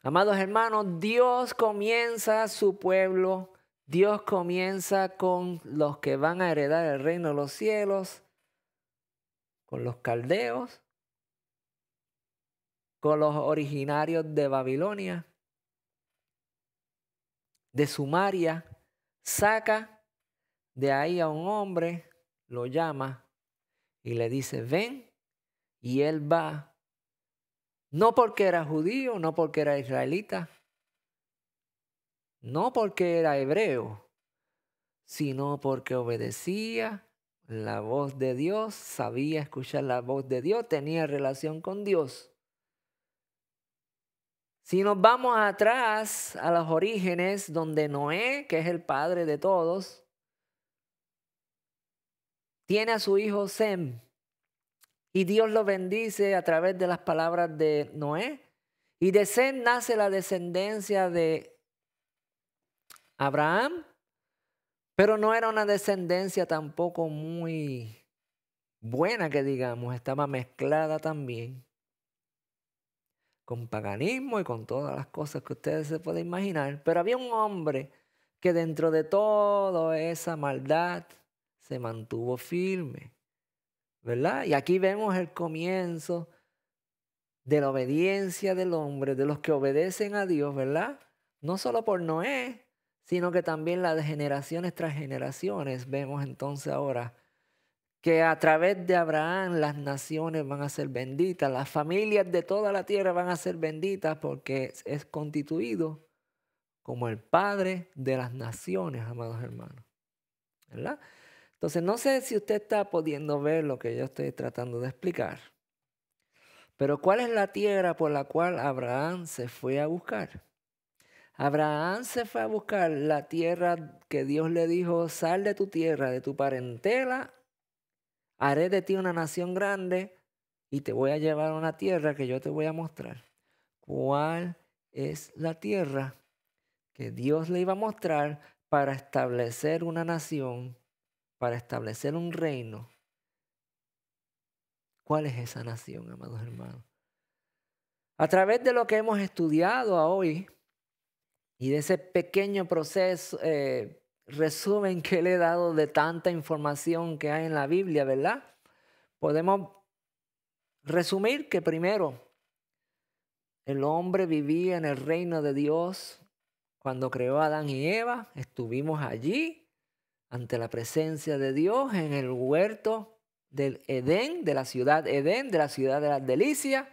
Amados hermanos, Dios comienza su pueblo, Dios comienza con los que van a heredar el reino de los cielos, con los caldeos, con los originarios de Babilonia, de Sumaria. Saca de ahí a un hombre, lo llama y le dice: ven, y él va, no porque era judío, no porque era israelita, no porque era hebreo, sino porque obedecía la voz de Dios, sabía escuchar la voz de Dios, tenía relación con Dios. Si nos vamos atrás a los orígenes, donde Noé, que es el padre de todos, tiene a su hijo Sem, y Dios lo bendice a través de las palabras de Noé. Y de Sem nace la descendencia de Abraham, pero no era una descendencia tampoco muy buena, que digamos. Estaba mezclada también con paganismo y con todas las cosas que ustedes se pueden imaginar. Pero había un hombre que dentro de toda esa maldad se mantuvo firme, ¿verdad? Y aquí vemos el comienzo de la obediencia del hombre, de los que obedecen a Dios, ¿verdad? No solo por Noé, sino que también las generaciones tras generaciones. Vemos entonces ahora que a través de Abraham las naciones van a ser benditas, las familias de toda la tierra van a ser benditas porque es constituido como el Padre de las naciones, amados hermanos, ¿verdad? Entonces no sé si usted está pudiendo ver lo que yo estoy tratando de explicar, pero ¿cuál es la tierra por la cual Abraham se fue a buscar? Abraham se fue a buscar la tierra que Dios le dijo, sal de tu tierra, de tu parentela, haré de ti una nación grande y te voy a llevar a una tierra que yo te voy a mostrar. ¿Cuál es la tierra que Dios le iba a mostrar para establecer una nación, para establecer un reino? ¿Cuál es esa nación, amados hermanos? A través de lo que hemos estudiado hoy y de ese pequeño proceso, resumen que le he dado de tanta información que hay en la Biblia, ¿verdad? Podemos resumir que primero, el hombre vivía en el reino de Dios cuando creó a Adán y Eva. Estuvimos allí ante la presencia de Dios en el huerto del Edén, de la ciudad Edén, de la ciudad de las delicias.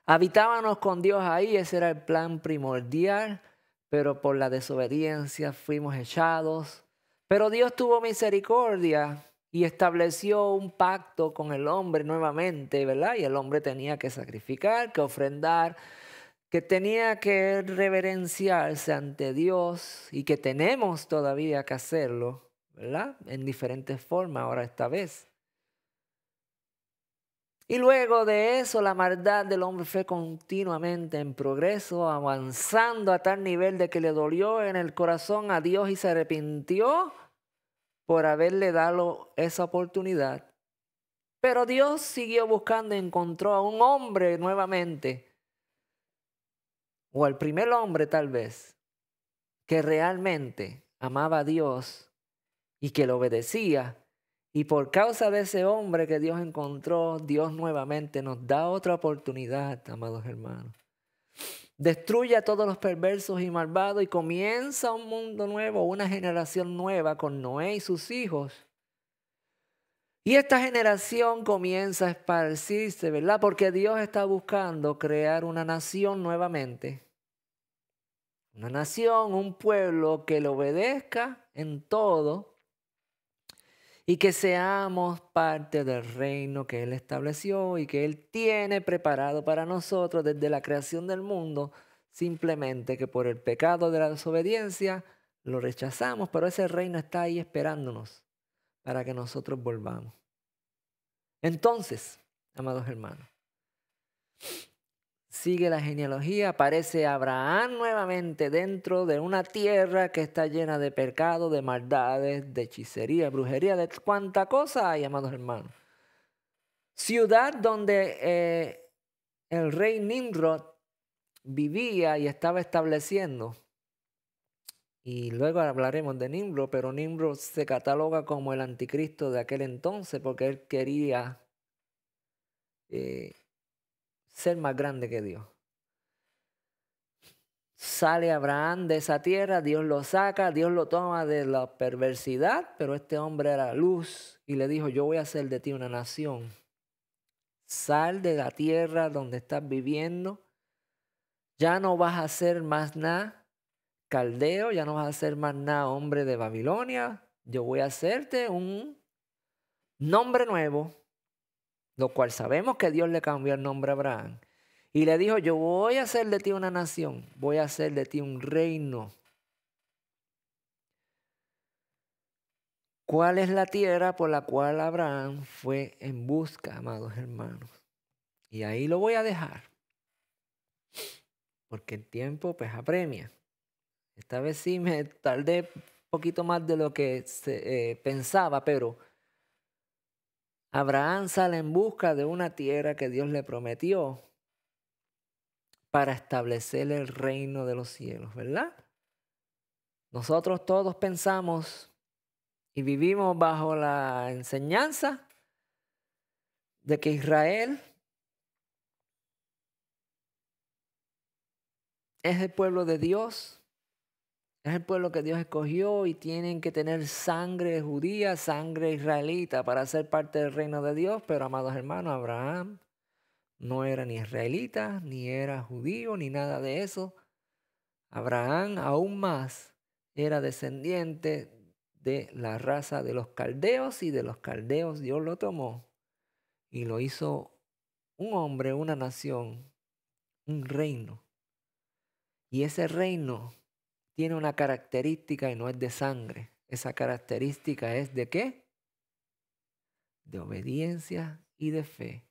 Habitábamos con Dios ahí, ese era el plan primordial, pero por la desobediencia fuimos echados. Pero Dios tuvo misericordia y estableció un pacto con el hombre nuevamente, ¿verdad? Y el hombre tenía que sacrificar, que ofrendar, que tenía que reverenciarse ante Dios y que tenemos todavía que hacerlo, ¿verdad? En diferentes formas ahora esta vez. Y luego de eso, la maldad del hombre fue continuamente en progreso, avanzando a tal nivel de que le dolió en el corazón a Dios y se arrepintió por haberle dado esa oportunidad. Pero Dios siguió buscando y encontró a un hombre nuevamente, o al primer hombre tal vez, que realmente amaba a Dios y que lo obedecía. Y por causa de ese hombre que Dios encontró, Dios nuevamente nos da otra oportunidad, amados hermanos. Destruye a todos los perversos y malvados y comienza un mundo nuevo, una generación nueva con Noé y sus hijos. Y esta generación comienza a esparcirse, ¿verdad? Porque Dios está buscando crear una nación nuevamente. Una nación, un pueblo que le obedezca en todo y que seamos parte del reino que Él estableció y que Él tiene preparado para nosotros desde la creación del mundo, simplemente que por el pecado de la desobediencia lo rechazamos, pero ese reino está ahí esperándonos para que nosotros volvamos. Entonces, amados hermanos, sigue la genealogía, aparece Abraham nuevamente dentro de una tierra que está llena de pecado, de maldades, de hechicería, brujería, de cuánta cosa hay, amados hermanos. Ciudad donde el rey Nimrod vivía y estaba estableciendo. Y luego hablaremos de Nimrod, pero Nimrod se cataloga como el anticristo de aquel entonces porque él quería ser más grande que Dios. Sale Abraham de esa tierra, Dios lo saca, Dios lo toma de la perversidad, pero este hombre era luz y le dijo, yo voy a hacer de ti una nación. Sal de la tierra donde estás viviendo, ya no vas a ser más nada caldeo, ya no vas a ser más nada hombre de Babilonia, yo voy a hacerte un nombre nuevo, lo cual sabemos que Dios le cambió el nombre a Abraham. Y le dijo, yo voy a hacer de ti una nación, voy a hacer de ti un reino. ¿Cuál es la tierra por la cual Abraham fue en busca, amados hermanos? Y ahí lo voy a dejar, porque el tiempo pues apremia. Esta vez sí me tardé un poquito más de lo que pensaba, pero Abraham sale en busca de una tierra que Dios le prometió para establecer el reino de los cielos, ¿verdad? Nosotros todos pensamos y vivimos bajo la enseñanza de que Israel es el pueblo de Dios, es el pueblo que Dios escogió y tienen que tener sangre judía, sangre israelita para ser parte del reino de Dios. Pero, amados hermanos, Abraham no era ni israelita, ni era judío, ni nada de eso. Abraham aún más era descendiente de la raza de los caldeos, y de los caldeos Dios lo tomó y lo hizo un hombre, una nación, un reino. Y ese reino tiene una característica y no es de sangre. Esa característica es ¿de qué? De obediencia y de fe.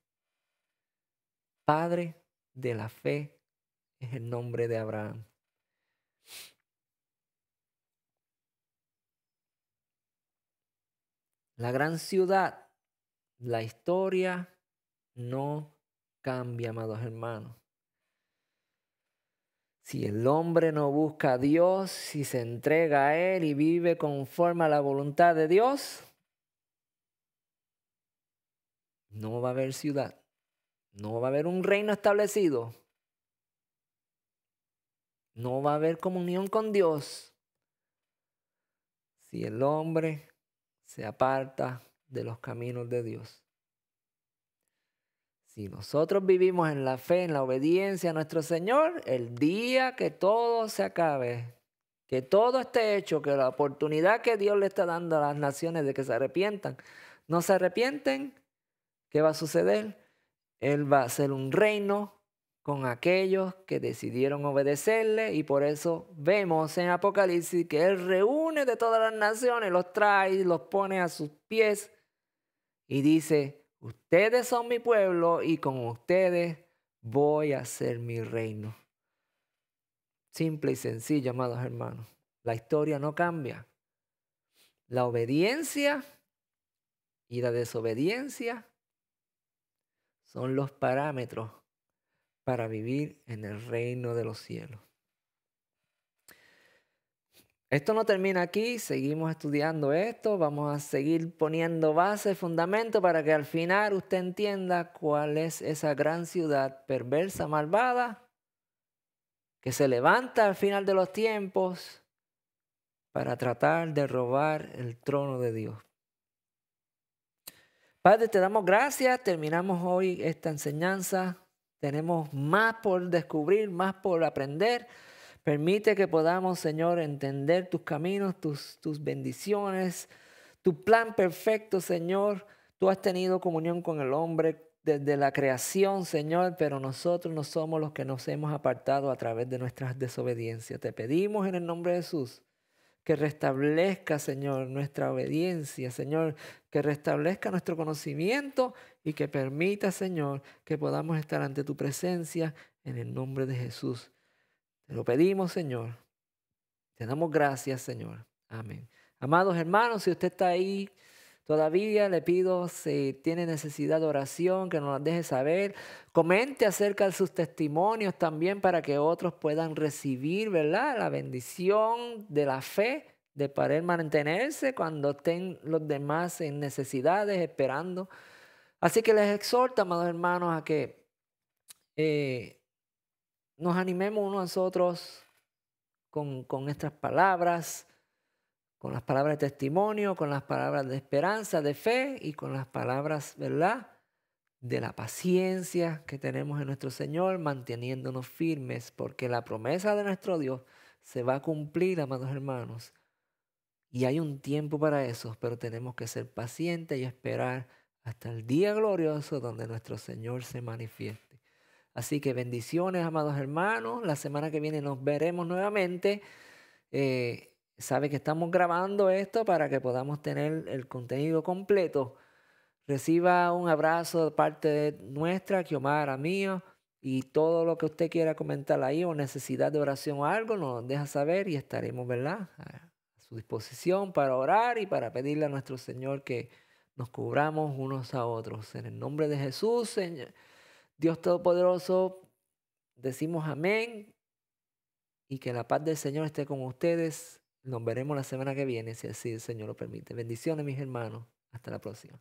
Padre de la fe es el nombre de Abraham. La gran ciudad, la historia no cambia, amados hermanos. Si el hombre no busca a Dios, si se entrega a Él y vive conforme a la voluntad de Dios, no va a haber ciudad, no va a haber un reino establecido, no va a haber comunión con Dios si el hombre se aparta de los caminos de Dios. Si nosotros vivimos en la fe, en la obediencia a nuestro Señor, el día que todo se acabe, que todo esté hecho, que la oportunidad que Dios le está dando a las naciones de que se arrepientan, no se arrepienten, ¿qué va a suceder? Él va a ser un reino con aquellos que decidieron obedecerle, y por eso vemos en Apocalipsis que Él reúne de todas las naciones, los trae, los pone a sus pies y dice: ustedes son mi pueblo y con ustedes voy a hacer mi reino. Simple y sencillo, amados hermanos. La historia no cambia. La obediencia y la desobediencia son los parámetros para vivir en el reino de los cielos. Esto no termina aquí, seguimos estudiando esto, vamos a seguir poniendo base, fundamento, para que al final usted entienda cuál es esa gran ciudad perversa, malvada, que se levanta al final de los tiempos para tratar de robar el trono de Dios. Padre, te damos gracias, terminamos hoy esta enseñanza, tenemos más por descubrir, más por aprender. Permite que podamos, Señor, entender tus caminos, tus bendiciones, tu plan perfecto, Señor. Tú has tenido comunión con el hombre desde la creación, Señor, pero nosotros no somos los que nos hemos apartado a través de nuestras desobediencias. Te pedimos en el nombre de Jesús que restablezca, Señor, nuestra obediencia, Señor, que restablezca nuestro conocimiento y que permita, Señor, que podamos estar ante tu presencia en el nombre de Jesús. Te lo pedimos, Señor. Te damos gracias, Señor. Amén. Amados hermanos, si usted está ahí todavía, le pido, si tiene necesidad de oración, que nos las deje saber. Comente acerca de sus testimonios también para que otros puedan recibir, ¿verdad?, la bendición de la fe, de poder mantenerse cuando estén los demás en necesidades, esperando. Así que les exhorto, amados hermanos, a que nos animemos unos a nosotros con estas palabras, con las palabras de testimonio, con las palabras de esperanza, de fe, y con las palabras, ¿verdad?, de la paciencia que tenemos en nuestro Señor, manteniéndonos firmes, porque la promesa de nuestro Dios se va a cumplir, amados hermanos. Y hay un tiempo para eso, pero tenemos que ser pacientes y esperar hasta el día glorioso donde nuestro Señor se manifieste. Así que bendiciones, amados hermanos. La semana que viene nos veremos nuevamente. Sabe que estamos grabando esto para que podamos tener el contenido completo. Reciba un abrazo de parte de nuestra, Xiomara, mío, y todo lo que usted quiera comentar ahí o necesidad de oración o algo, nos deja saber y estaremos, ¿verdad?, a su disposición para orar y para pedirle a nuestro Señor que nos cubramos unos a otros. En el nombre de Jesús, Señor, Dios Todopoderoso, decimos amén, y que la paz del Señor esté con ustedes. Nos veremos la semana que viene, si así el Señor lo permite. Bendiciones, mis hermanos. Hasta la próxima.